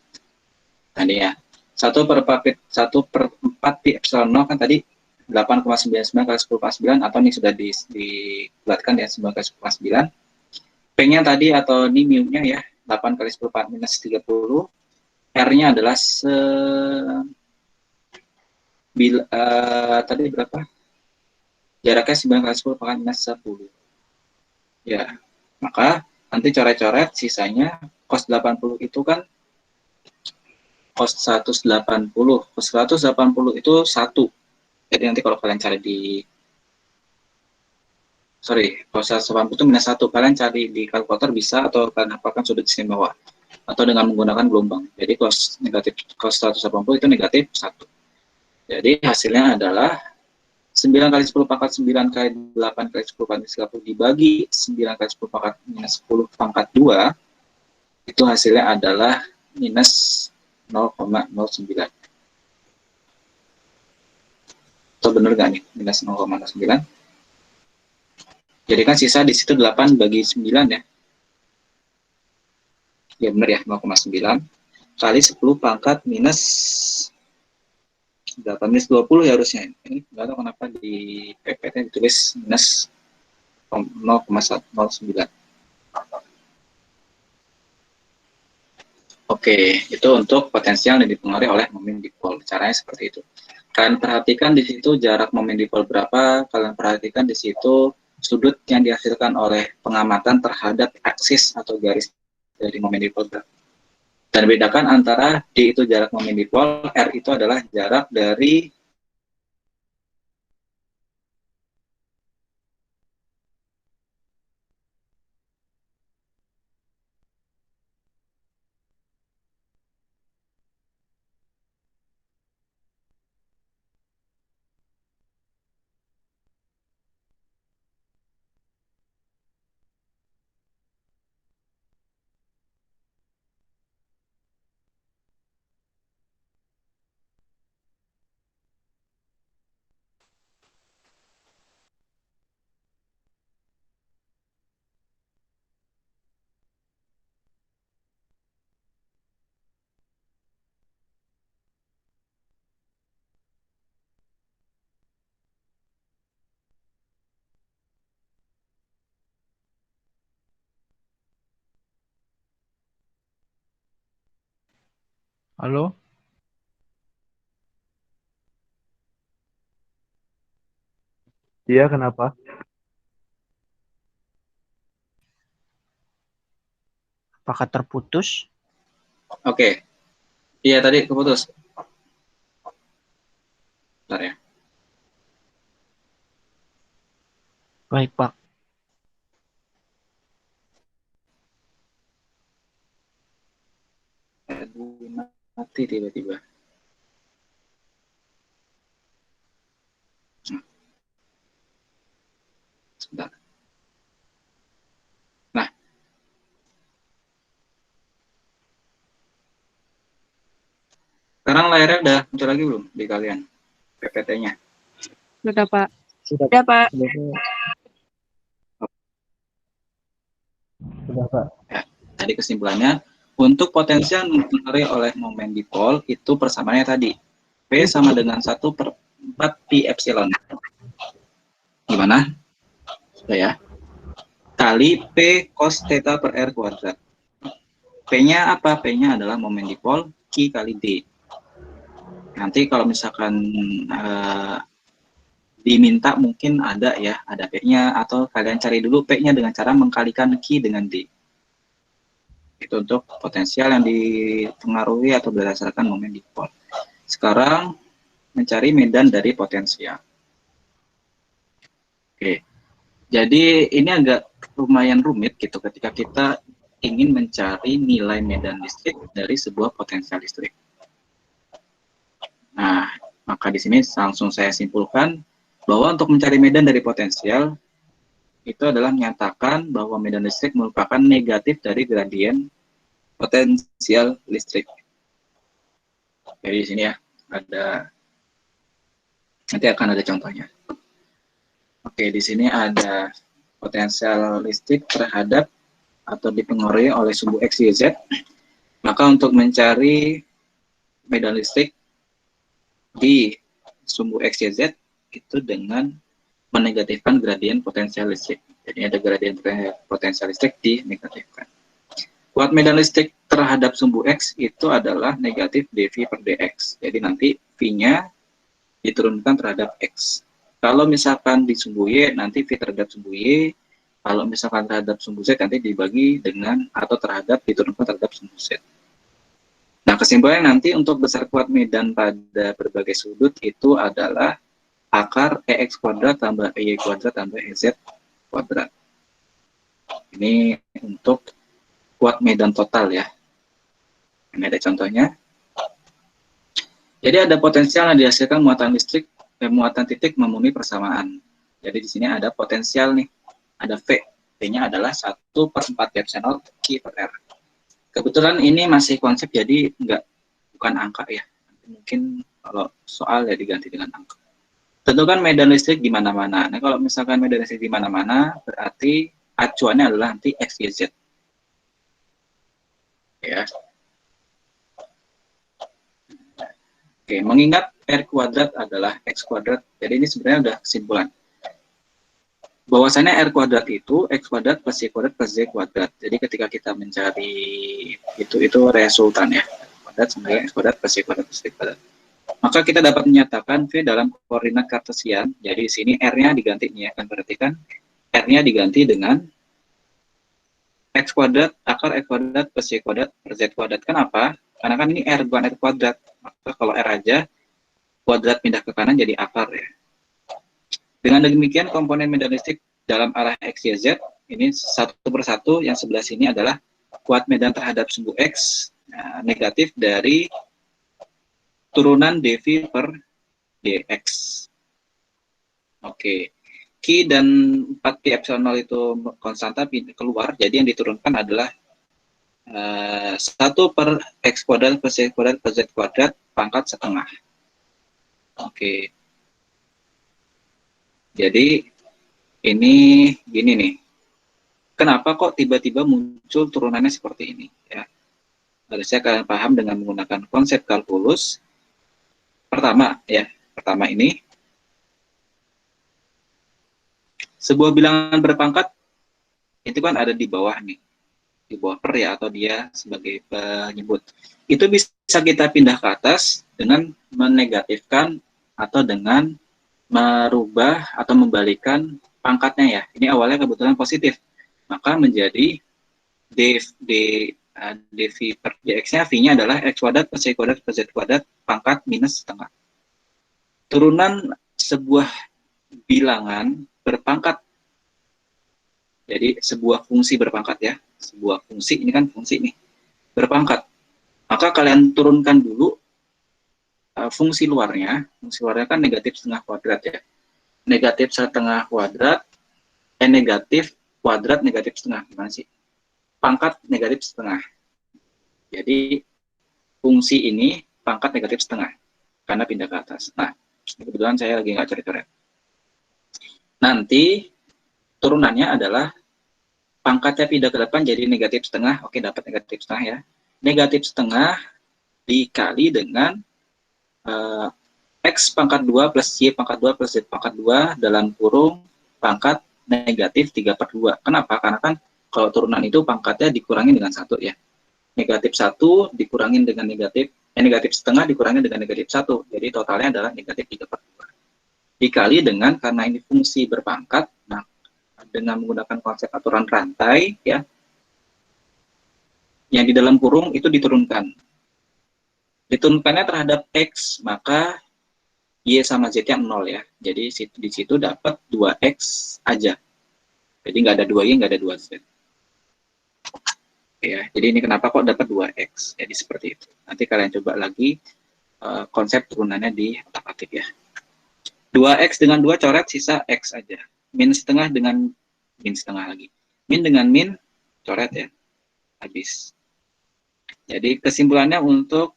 Nah ini ya, 1 per 4 pi epsilon 0 kan tadi 8,99 kali 10,9 atau ini sudah dibulatkan ya 9 kali 10,9. P-nya tadi atau ini mu-nya ya 8 kali 10 minus 30. R-nya adalah tadi berapa? Jaraknya 9 kali 10 pangkat minus 10. Ya, maka nanti coret-coret sisanya cos 80 itu kan cos 180. Cos 180 itu 1. Jadi nanti kalau kalian cari cos 180 itu minus 1. Kalian cari di kalkulator bisa atau kalian hafalkan sudut istimewa. Atau dengan menggunakan gelombang. Jadi cos 180 itu negatif 1. Jadi hasilnya adalah 9 kali 10 pangkat 9 kali 8 kali 10 pangkat 30 dibagi 9 kali 10 pangkat minus 10 pangkat 2, itu hasilnya adalah minus 0,09. Atau benar nggak nih, minus 0,09? Jadi kan sisa di situ 8 bagi 9 ya. Ya benar ya, 0,9 kali 10 pangkat minus 20 ya harusnya. Ini nggak tahu kenapa di PPT ditulis minus 0,109. Oke, itu untuk potensial yang dipengaruhi oleh momen dipol. Caranya seperti itu. Kalian perhatikan di situ jarak momen dipol berapa, kalian perhatikan di situ sudut yang dihasilkan oleh pengamatan terhadap aksis atau garis dari momen dipol berapa. Dan bedakan antara D itu jarak momen dipol, R itu adalah jarak dari Halo? Iya, kenapa? Apakah terputus? Oke. Iya tadi keputus. Bentar ya. Baik, Pak. Jadi mati tiba-tiba. Sebentar. Nah, sekarang layarnya udah muncul lagi belum di kalian? PPT-nya. Sudah, Pak. Sudah, Pak. Sudah, Pak. Ya, tadi kesimpulannya, untuk potensial yang dipengaruhi oleh momen dipol, itu persamaannya tadi. P sama dengan 1/4 pi epsilon. Gimana? Sudah ya? Kali P cos theta per R kuadrat. P-nya apa? P-nya adalah momen dipol Q kali D. Nanti kalau misalkan diminta mungkin ada ya, ada P-nya, atau kalian cari dulu P-nya dengan cara mengkalikan Q dengan D. Itu untuk potensial yang dipengaruhi atau berdasarkan momen dipol. Sekarang mencari medan dari potensial. Oke, jadi ini agak lumayan rumit gitu ketika kita ingin mencari nilai medan listrik dari sebuah potensial listrik. Nah, maka di sini langsung saya simpulkan bahwa untuk mencari medan dari potensial itu adalah menyatakan bahwa medan listrik merupakan negatif dari gradien potensial listrik. Jadi di sini ya ada, nanti akan ada contohnya. Oke, di sini ada potensial listrik terhadap atau dipengaruhi oleh sumbu X, Y, Z. Maka untuk mencari medan listrik di sumbu X, Y, Z itu dengan menegatifkan gradien potensial listrik. Jadi ada gradien potensial listrik dinegatifkan. Kuat medan listrik terhadap sumbu X itu adalah negatif dV per dx. Jadi nanti V-nya diturunkan terhadap X. Kalau misalkan di sumbu Y, nanti V terhadap sumbu Y. Kalau misalkan terhadap sumbu Z, nanti dibagi dengan atau terhadap diturunkan terhadap sumbu Z. Nah, kesimpulannya nanti untuk besar kuat medan pada berbagai sudut itu adalah akar EX kuadrat tambah EY kuadrat tambah EZ kuadrat. Ini untuk kuat medan total ya. Ini ada contohnya. Jadi ada potensial yang dihasilkan muatan listrik muatan titik memenuhi persamaan. Jadi di sini ada potensial nih, ada V. V-nya adalah 1/4 epsilon Q per R. Kebetulan ini masih konsep, jadi bukan angka ya. Mungkin kalau soal ya diganti dengan angka. Tentukan medan listrik di mana-mana. Nah, kalau misalkan medan listrik di mana-mana, berarti acuannya adalah nanti X, Y, Z. Ya. Oke, mengingat R kuadrat adalah X kuadrat, jadi ini sebenarnya udah kesimpulan. Bahwasannya R kuadrat itu X kuadrat plus Y kuadrat plus Z kuadrat. Jadi ketika kita mencari itu resultan ya. Kuadrat sama X kuadrat plus Y kuadrat plus Z kuadrat. Maka kita dapat menyatakan V dalam koordinat kartesian. Jadi di sini R-nya diganti nih ya, kan perhatikan. R-nya diganti dengan X kuadrat akar X kuadrat plus Y kuadrat per Z kuadrat. Kenapa? Karena kan ini R bukan R kuadrat. Maka kalau R aja, kuadrat pindah ke kanan jadi akar ya. Dengan demikian komponen medan listrik dalam arah X, Y, Z ini satu persatu. Yang sebelah sini adalah kuat medan terhadap sumbu X negatif dari turunan dV per dx. Oke. Q dan 4 pi epsilon 0 itu konstanta keluar, jadi yang diturunkan adalah 1 per X kuadrat plus Y kuadrat plus Z kuadrat pangkat setengah. Oke. Jadi ini gini nih. Kenapa kok tiba-tiba muncul turunannya seperti ini? Ya. Harusnya kalian paham dengan menggunakan konsep kalkulus. Pertama ini sebuah bilangan berpangkat itu kan ada di bawah nih, di bawah per ya, atau dia sebagai penyebut. Itu bisa kita pindah ke atas dengan menegatifkan atau dengan merubah atau membalikan pangkatnya ya. Ini awalnya kebetulan positif, maka menjadi dV per dx-nya V-nya adalah X kuadrat plus Y kuadrat plus Z kuadrat pangkat minus setengah. Turunan sebuah bilangan berpangkat, jadi sebuah fungsi berpangkat ya, sebuah fungsi, ini kan fungsi nih, berpangkat. maka kalian turunkan dulu fungsi luarnya. Fungsi luarnya kan negatif setengah kuadrat ya. Negatif setengah kuadrat, negatif kuadrat negatif setengah. Gimana sih? Pangkat negatif setengah. Jadi fungsi ini pangkat negatif setengah karena pindah ke atas. Nah, kebetulan saya lagi nggak coret-coret. Nanti turunannya adalah pangkatnya pindah ke depan jadi negatif setengah. Oke, dapat negatif setengah ya. Negatif setengah dikali dengan X pangkat 2 plus Y pangkat 2 plus Z pangkat 2 dalam kurung pangkat negatif 3/2. Kenapa? Karena kan kalau turunan itu pangkatnya dikurangi dengan 1 ya. Negatif 1 dikurangin dengan negatif setengah dikurangi dengan negatif 1. Jadi totalnya adalah negatif 3/2. Dikali dengan, karena ini fungsi berpangkat, nah dengan menggunakan konsep aturan rantai ya, yang di dalam kurung itu diturunkan. Diturunkannya terhadap X, maka Y sama Z-nya 0 ya. Jadi di situ dapat 2X aja. Jadi nggak ada 2Y, nggak ada 2Z. Ya, jadi ini kenapa kok dapat 2X. Jadi seperti itu. Nanti kalian coba lagi konsep turunannya di otak-atik ya. 2X dengan 2 coret, sisa X aja. Min setengah dengan min setengah lagi. Min dengan min, coret ya. Habis. Jadi kesimpulannya untuk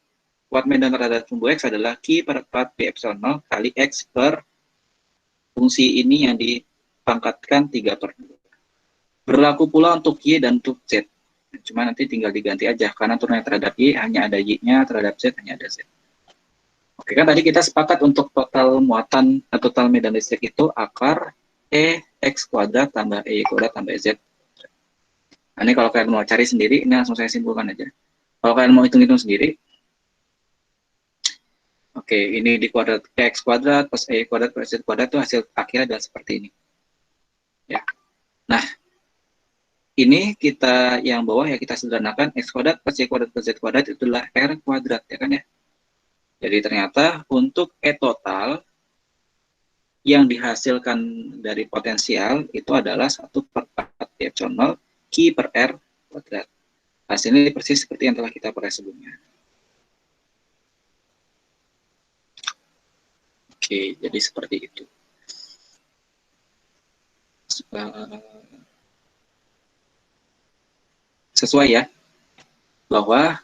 kuat medan terhadap sumbu X adalah Q per 4 Pi epsilon 0 kali X per fungsi ini yang dipangkatkan 3/2. Berlaku pula untuk Y dan untuk Z. Cuma nanti tinggal diganti aja, karena turunannya terhadap Y hanya ada Y-nya, terhadap Z hanya ada Z. Oke, kan tadi kita sepakat untuk total muatan, total medan listrik itu akar E X kuadrat tambah E kuadrat tambah Z. Nah, ini kalau kalian mau cari sendiri, ini langsung saya simpulkan aja. Kalau kalian mau hitung-hitung sendiri, oke, ini di kuadrat X kuadrat plus E kuadrat plus Z kuadrat itu hasil akhirnya adalah seperti ini. Ya. Nah, ini kita yang bawah ya kita sederhanakan, X kuadrat plus Y kuadrat plus Z kuadrat itulah R kuadrat, ya kan ya. Jadi ternyata untuk E total yang dihasilkan dari potensial itu adalah 1/4 Pi epsilon 0 Q per R kuadrat. Hasilnya persis seperti yang telah kita peroleh sebelumnya. Oke, jadi seperti itu. Sesuai ya, bahwa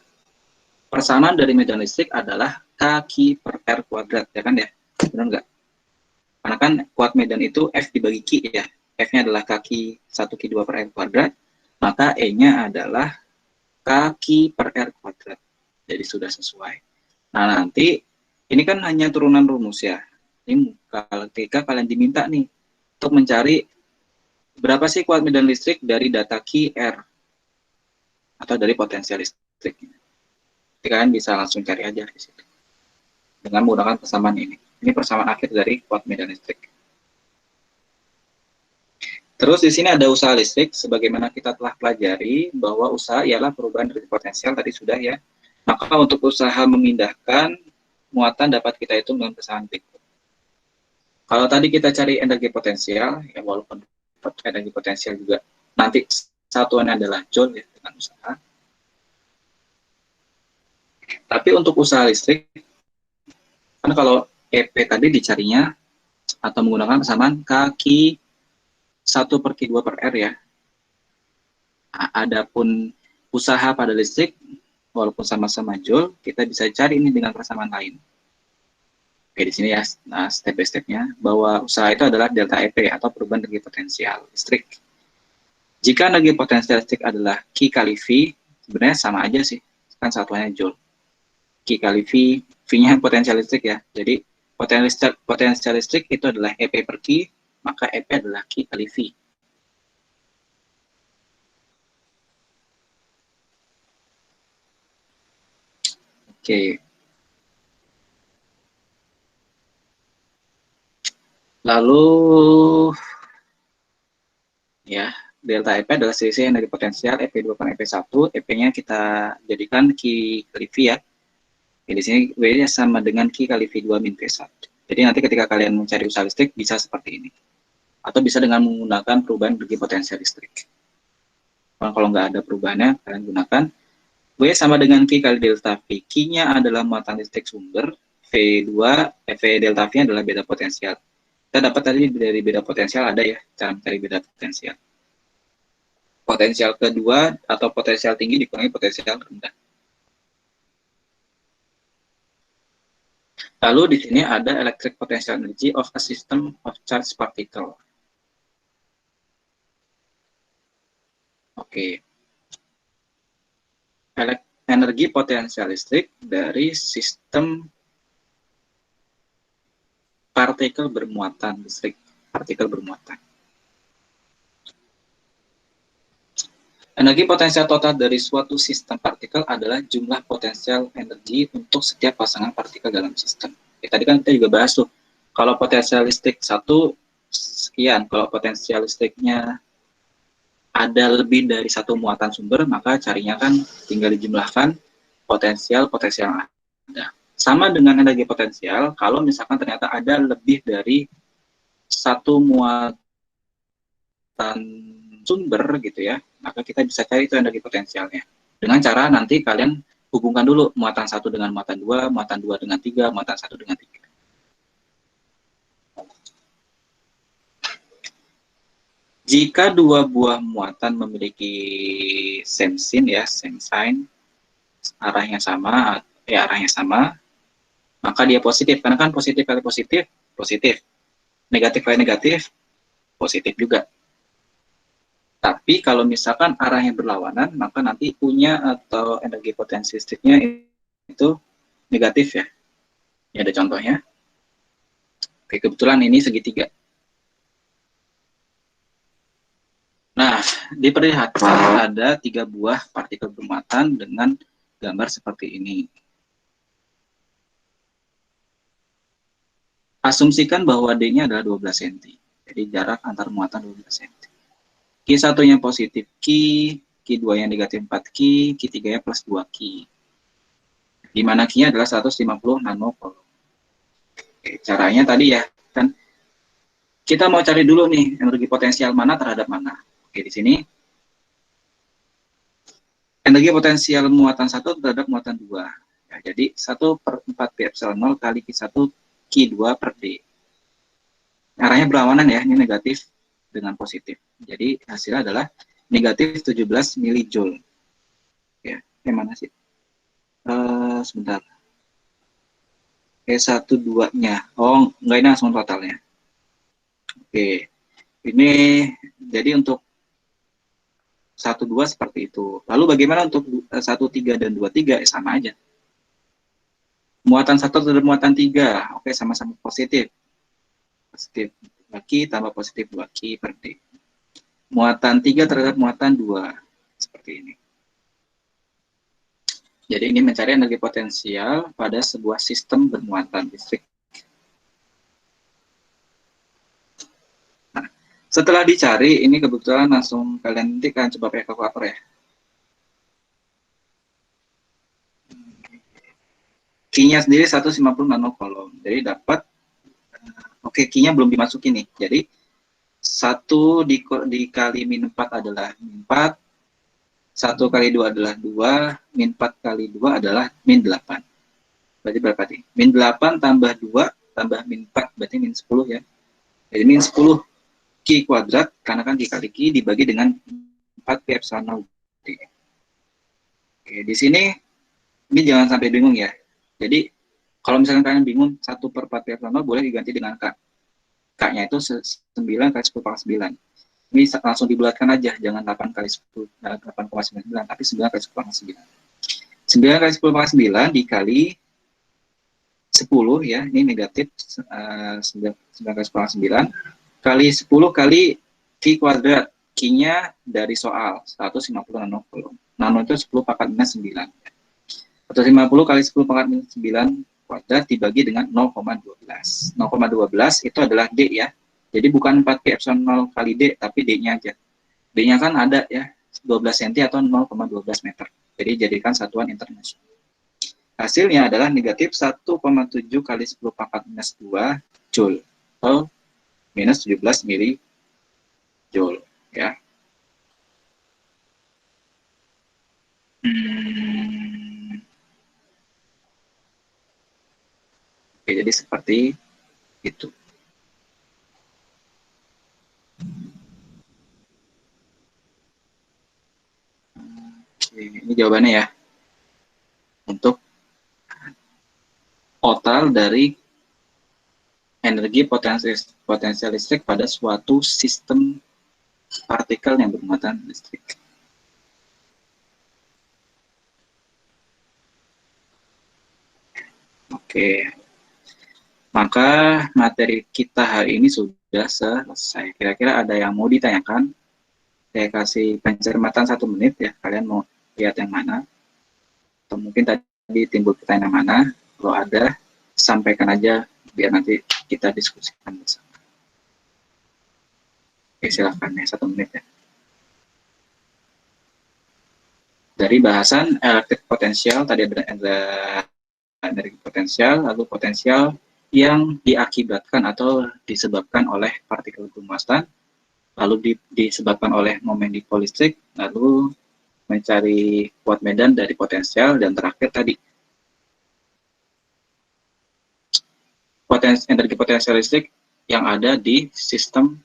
persamaan dari medan listrik adalah K per R kuadrat, ya kan ya? Benar nggak? Karena kan kuat medan itu F dibagi Q ya. F-nya adalah kaki 1 Q 2 per R kuadrat, maka E-nya adalah kaki per R kuadrat. Jadi sudah sesuai. Nah, nanti ini kan hanya turunan rumus ya. Ini ketika kalian diminta nih untuk mencari berapa sih kuat medan listrik dari data Q R atau dari potensial listrik. Jadi kalian bisa langsung cari aja di situ dengan menggunakan persamaan ini. Ini persamaan akhir dari kuat medan listrik. Terus di sini ada usaha listrik, sebagaimana kita telah pelajari bahwa usaha ialah perubahan dari potensial tadi sudah ya. Maka untuk usaha memindahkan muatan dapat kita hitung dengan persamaan berikut. Kalau tadi kita cari energi potensial, ya walaupun energi potensial juga nanti satuannya adalah joule ya dengan usaha. Tapi untuk usaha listrik, kan kalau EP tadi dicarinya atau menggunakan persamaan kaki 1/Q2 per R ya. Adapun usaha pada listrik, walaupun sama-sama joule, kita bisa cari ini dengan persamaan lain. Oke, di sini ya, nah, step by step-nya, bahwa usaha itu adalah delta EP atau perubahan energi potensial listrik. Jika energi potensial listrik adalah Q kali V, sebenarnya sama aja sih, kan satuannya joule. Q kali V, V-nya potensial listrik ya. Jadi potensial listrik itu adalah EP per Q, maka EP adalah Q kali V. Oke. Lalu ya, delta EP adalah selisih energi potensial EP2 per EP1, EP-nya kita jadikan Q kali V ya. Oke, di sini W-nya sama dengan Q kali V2 min V1. Jadi nanti ketika kalian mencari usaha listrik bisa seperti ini. Atau bisa dengan menggunakan perubahan energi potensial listrik. Kalau nggak ada perubahannya, kalian gunakan W sama dengan Q kali delta V. Q-nya adalah muatan listrik sumber, V delta V adalah beda potensial. Kita dapat tadi dari beda potensial ada ya, cara mencari beda potensial. Potensial kedua atau potensial tinggi dikurangi potensial rendah. Lalu di sini ada electric potential energy of a system of charged particle. Oke. Energi potensial listrik dari sistem partikel bermuatan listrik. Partikel bermuatan. Energi potensial total dari suatu sistem partikel adalah jumlah potensial energi untuk setiap pasangan partikel dalam sistem. Tadi kan kita juga bahas tuh, kalau potensial listrik 1 sekian, kalau potensial listriknya ada lebih dari 1 muatan sumber, maka carinya kan tinggal dijumlahkan potensial yang ada. Sama dengan energi potensial, kalau misalkan ternyata ada lebih dari 1 muatan sumber gitu ya, maka kita bisa cari itu energi potensialnya. Dengan cara nanti kalian hubungkan dulu muatan 1 dengan muatan 2, muatan 2 dengan 3, muatan 1 dengan 3. Jika 2 buah muatan memiliki same sign ya, same sign, arahnya sama, maka dia positif. Karena kan positif kali positif, positif. Negatif kali negatif, positif juga. Tapi kalau misalkan arahnya berlawanan, maka nanti punya atau energi potensi listriknya itu negatif ya. Ini ada contohnya. Oke, kebetulan ini segitiga. Nah, diperlihatkan ada 3 buah partikel bermuatan dengan gambar seperti ini. Asumsikan bahwa D-nya adalah 12 cm. Jadi jarak antar muatan 12 cm. Q1-nya positif Q, Q2-nya negatif 4 Q, Q3-nya plus 2 Q. Di mana Q-nya adalah 150 nanocoulomb. Oke, caranya tadi ya, kan kita mau cari dulu nih energi potensial mana terhadap mana. Oke, di sini energi potensial muatan 1 terhadap muatan 2. Ya, jadi 1/4 Pi epsilon 0 kali Q1 Q2 per D. Arahnya berlawanan ya, ini negatif dengan positif. Jadi hasilnya adalah negatif 17 milijoule. Ya, yang mana sih? Sebentar. E12-nya. Oh, enggak, ini langsung totalnya. Oke. Ini jadi untuk 1,2 seperti itu. Lalu bagaimana untuk 1,3 dan 2,3? Sama aja. Muatan 1 terhadap muatan 3. Oke, sama-sama positif. Positif 2Q tambah positif 2Q per D. Muatan 3 terhadap muatan 2. Seperti ini. Jadi ini mencari energi potensial pada sebuah sistem bermuatan listrik. Nah, setelah dicari, ini kebetulan langsung kalian nanti kan coba pakai kalkulator ya. Q-nya sendiri 150 nanocoulomb. Jadi dapat, oke, Q-nya belum dimasukin nih. Jadi 1 dikali min 4 adalah min 4, 1 kali 2 adalah 2, min 4 kali 2 adalah min 8. Berarti berapa nih? Min 8 tambah 2 tambah min 4, berarti min 10 ya. Jadi min 10 Q kuadrat, karena kan dikali Q dibagi dengan 4 Pi epsilon 0. Oke, di sini ini jangan sampai bingung ya. Jadi kalau misalkan kalian bingung 1/4 Pi epsilon 0 boleh diganti dengan K. K-nya itu 9 kali 10 pangkat 9. Ini langsung dibulatkan aja, jangan 8 kali 10, 8,99, tapi 9 kali 10 pangkat 9. 9 kali 10 pangkat 9 dikali 10 ya, ini negatif 9 kali 10 pangkat 9, kali 10 kali Q kuadrat. Q-nya dari soal, 150 nanocoulomb. Nano itu 10 pangkat minus 9. 150 kali 10 pangkat minus 9 kuadrat dibagi dengan 0,12. 0,12 itu adalah D ya. Jadi bukan 4 Pi epsilon 0 kali D, tapi D-nya aja. D-nya kan ada ya, 12 cm atau 0,12 meter. Jadi jadikan satuan internasional. Hasilnya adalah negatif 1,7 kali 10 pangkat minus 2 Joule. Atau minus 17 milijoule. Ya. Oke, jadi seperti itu. Oke, ini jawabannya ya. Untuk total dari energi potensial listrik pada suatu sistem partikel yang bermuatan listrik. Oke, maka materi kita hari ini sudah selesai. Kira-kira ada yang mau ditanyakan? Saya kasih pencermatan 1 menit ya, kalian mau lihat yang mana? Atau mungkin tadi timbul pertanyaan yang mana? Kalau ada, sampaikan aja biar nanti kita diskusikan bersama. Oke, silakan ya, 1 menit ya. Dari bahasan elektrik potensial, tadi ada energi potensial, lalu potensial yang diakibatkan atau disebabkan oleh partikel bermuatan, lalu disebabkan oleh momen dipol listrik, lalu mencari kuat medan dari potensial, dan terakhir tadi energi potensial listrik yang ada di sistem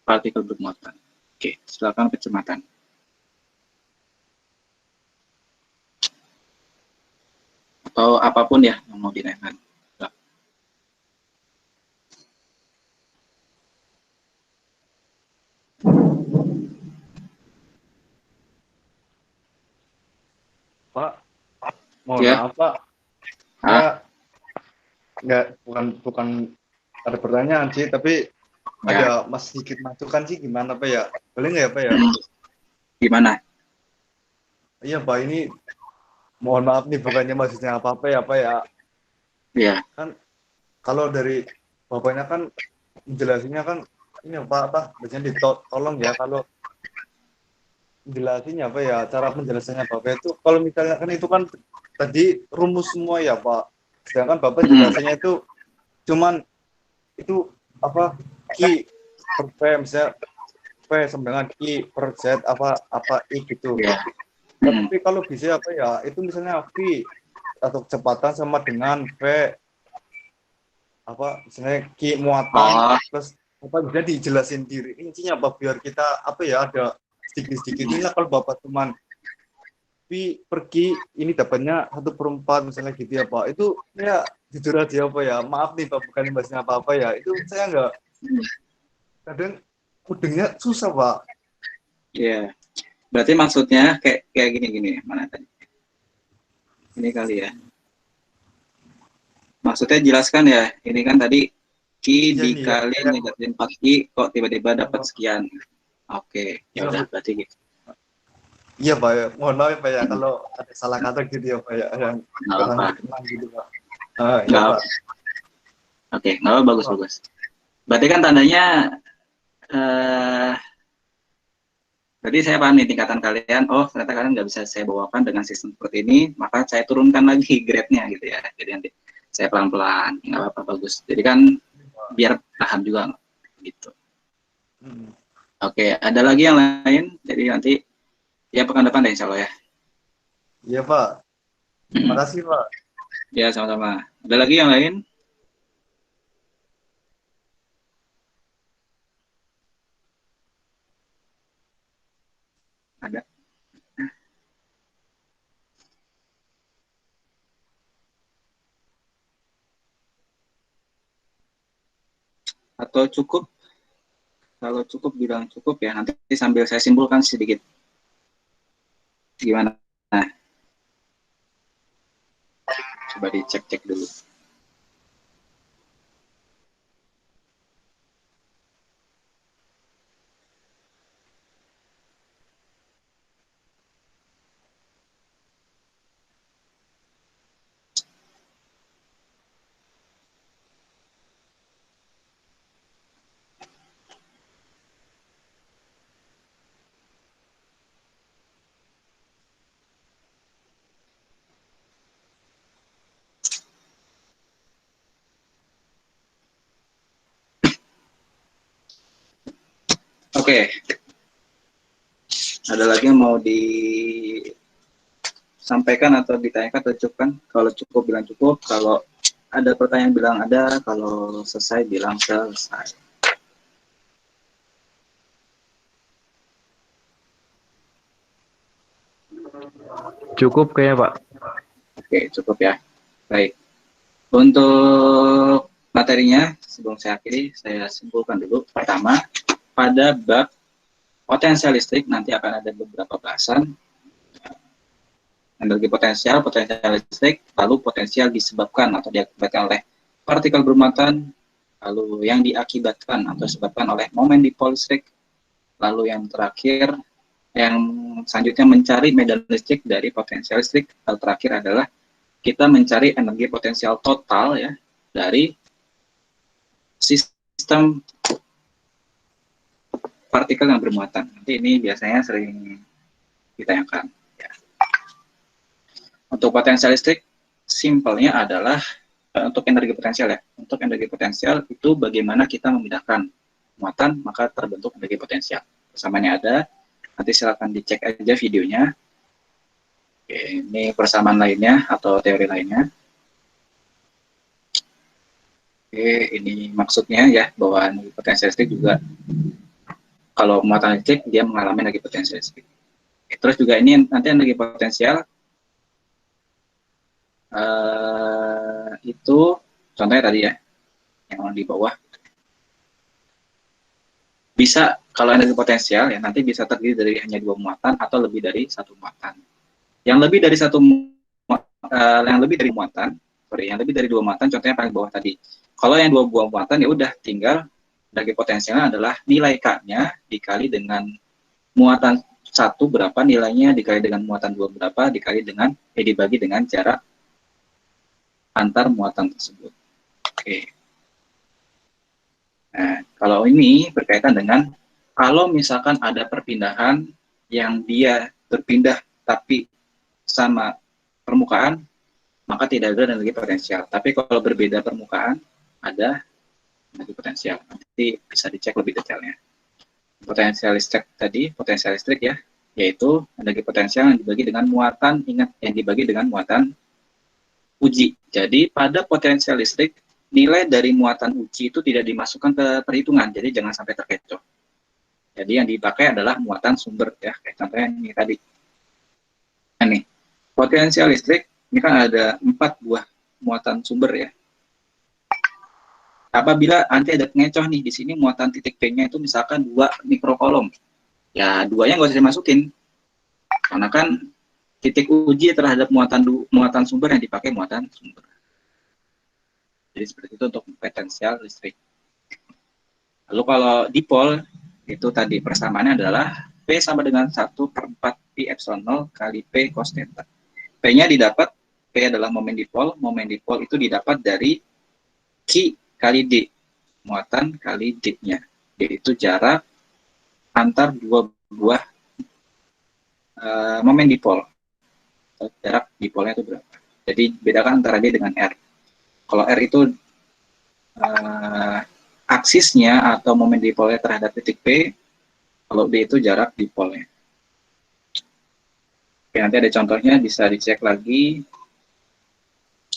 partikel bermuatan. Oke, silakan pencermatan. Atau apapun ya yang mau ditanyakan. Pak, mohon Ya. maaf Pak. Bukan ada pertanyaan sih, tapi Ya. ada sedikit masukan sih, gimana Pak ya? Boleh nggak ya Pak ya? Gimana? Iya Pak, ini mohon maaf nih, bukannya maksudnya apa-apa ya Pak ya. Ya. Kan kalau dari Bapaknya kan menjelasinya kan ini Pak, biasanya ditolong ya kalau jelasinnya apa ya, cara penjelasannya Bapak itu kalau misalnya kan itu kan tadi rumus semua ya Pak, sedangkan Bapak jelasannya itu cuman itu apa Q per P, misalnya P sama dengan I per Z apa I gitu. Tapi kalau bisa apa ya, itu misalnya V atau kecepatan sama dengan V apa misalnya Q muatan plus apa, bisa dijelasin diri intinya apa biar kita apa ya ada sedikit-sedikit ini lah. Kalau Bapak teman pergi ini dapatnya 1/4 misalnya gitu ya Pak, itu ya jujur aja apa ya, maaf nih Pak, bukan bahasnya apa-apa ya, itu saya nggak, kadang mudengnya susah Pak. Iya, berarti maksudnya kayak gini mana tadi? Ini kali ya. Maksudnya jelaskan ya, ini kan tadi Q dikali negatif 4Q kok tiba-tiba dapat sekian. Oke, ya udah berarti gitu. Iya Pak ya, mohon maaf Pak ya kalau ada salah kata gitu ya Pak ya, yang kurang berkenan gitu Pak. Ya Pak. Oke, nggak bagus. Berarti kan tandanya berarti saya paham nih tingkatan kalian, oh ternyata kalian nggak bisa saya bawakan dengan sistem seperti ini, maka saya turunkan lagi grade-nya gitu ya. Jadi nanti saya pelan-pelan, nggak apa-apa, bagus. Jadi kan biar paham juga gitu. Oke, ada lagi yang lain? Jadi nanti ya pekan depan deh insya Allah ya. Iya Pak. Terima kasih Pak. Ya sama-sama. Ada lagi yang lain? Ada. Atau cukup? Kalau cukup bilang cukup ya, nanti sambil saya simpulkan sedikit. Gimana? Nah, coba dicek-cek dulu. Oke. Ada lagi yang mau disampaikan atau ditanyakan atau cukup kan? Kalau cukup bilang cukup, kalau ada pertanyaan bilang ada, kalau selesai bilang selesai. Cukup kayaknya, Pak. Oke, cukup ya. Baik. Untuk materinya, sebelum saya akhiri, saya simpulkan dulu. Pertama, pada bab potensial listrik nanti akan ada beberapa bahasan. Energi potensial, potensial listrik, lalu potensial disebabkan atau diakibatkan oleh partikel bermuatan, lalu yang diakibatkan atau disebabkan oleh momen dipol listrik, lalu yang terakhir, yang selanjutnya mencari medan listrik dari potensial listrik. Hal terakhir adalah kita mencari energi potensial total ya dari sistem partikel yang bermuatan. Nanti ini biasanya sering ditanyakan. Ya. Untuk potensial listrik, simpelnya adalah untuk energi potensial ya. Untuk energi potensial itu bagaimana kita memindahkan muatan maka terbentuk energi potensial. Persamaannya ada. Nanti silakan dicek aja videonya. Oke, ini persamaan lainnya atau teori lainnya. Oke, ini maksudnya ya bahwa energi potensial listrik juga kalau muatan listrik dia mengalami energi potensial listrik. Terus juga ini nanti energi potensial itu contohnya tadi ya yang di bawah bisa kalau energi potensial ya nanti bisa terdiri dari hanya 2 muatan atau lebih dari 1 muatan. Yang lebih dari yang lebih dari 2 muatan contohnya paling bawah tadi. Kalau yang 2 buah muatan ya udah tinggal energi potensialnya adalah nilai K-nya dikali dengan muatan 1 berapa nilainya dikali dengan muatan 2 berapa dikali dengan dibagi dengan jarak antar muatan tersebut. Oke. Nah, kalau ini berkaitan dengan kalau misalkan ada perpindahan yang dia berpindah tapi sama permukaan, maka tidak ada energi potensial. Tapi kalau berbeda permukaan, ada energi potensial. Nanti bisa dicek lebih detailnya. Potensial listrik tadi, potensial listrik ya, yaitu energi potensial yang dibagi dengan muatan, ingat, yang dibagi dengan muatan uji. Jadi pada potensial listrik, nilai dari muatan uji itu tidak dimasukkan ke perhitungan, jadi jangan sampai terkecoh. Jadi yang dipakai adalah muatan sumber ya, kayak contohnya ini tadi. Nah, nih, potensial listrik, ini kan ada 4 buah muatan sumber ya. Apabila nanti ada pengecoh nih, di sini muatan titik P-nya itu misalkan 2 mikrokolom. Ya, 2-nya nggak usah dimasukin. Karena kan titik uji terhadap muatan sumber yang dipakai muatan sumber. Jadi seperti itu untuk potensial listrik. Lalu kalau dipol, itu tadi persamaannya adalah P sama dengan 1/4 pi epsilon 0 kali P cos theta. P-nya didapat, P adalah momen dipol itu didapat dari Q kali D, muatan kali D-nya, yaitu jarak antar 2 buah momen dipol. Jarak dipolnya itu berapa. Jadi bedakan antara D dengan R. Kalau R itu aksisnya atau momen dipolnya terhadap titik P, kalau D itu jarak dipolnya. Oke, nanti ada contohnya, bisa dicek lagi.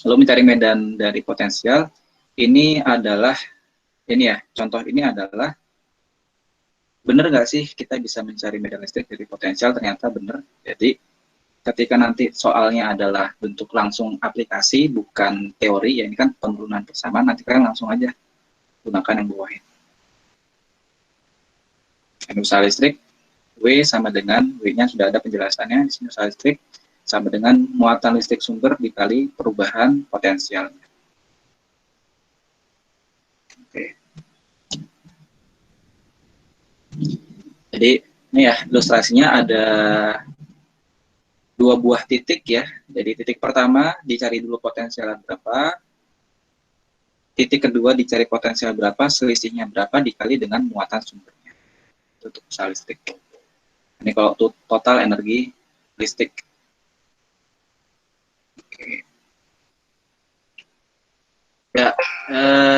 Lalu mencari medan dari potensial, ini adalah, ini ya, contoh ini adalah, benar nggak sih kita bisa mencari medan listrik dari potensial? Ternyata benar. Jadi ketika nanti soalnya adalah bentuk langsung aplikasi, bukan teori, ya ini kan penurunan persamaan, nanti kalian langsung aja gunakan yang bawah ini. Usaha listrik, W sama dengan, W-nya sudah ada penjelasannya, di sini usaha listrik sama dengan muatan listrik sumber dikali perubahan potensial. Oke. Jadi ini ya ilustrasinya ada 2 buah titik ya. Jadi titik pertama dicari dulu potensial berapa, titik kedua dicari potensial berapa, selisihnya berapa dikali dengan muatan sumbernya. Itu untuk usaha listrik. Ini kalau total energi listrik. Oke. Ya,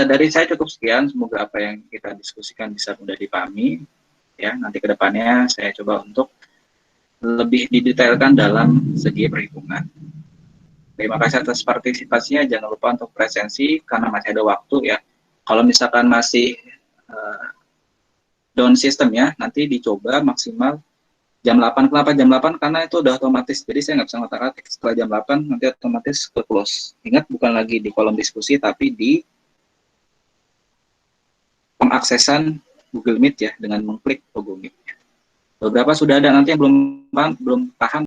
dari saya cukup sekian. Semoga apa yang kita diskusikan bisa mudah dipahami. Ya, nanti kedepannya saya coba untuk lebih didetailkan dalam segi perhitungan. Terima kasih atas partisipasinya. Jangan lupa untuk presensi karena masih ada waktu ya. Kalau misalkan masih down system ya, nanti dicoba maksimal jam 8. Kenapa jam 8? Karena itu udah otomatis. Jadi saya nggak bisa ngotak-atik. Setelah jam 8 nanti otomatis ke close. Ingat, bukan lagi di kolom diskusi, tapi di pengaksesan Google Meet ya, dengan mengklik logo Meet. Beberapa sudah ada, nanti yang belum paham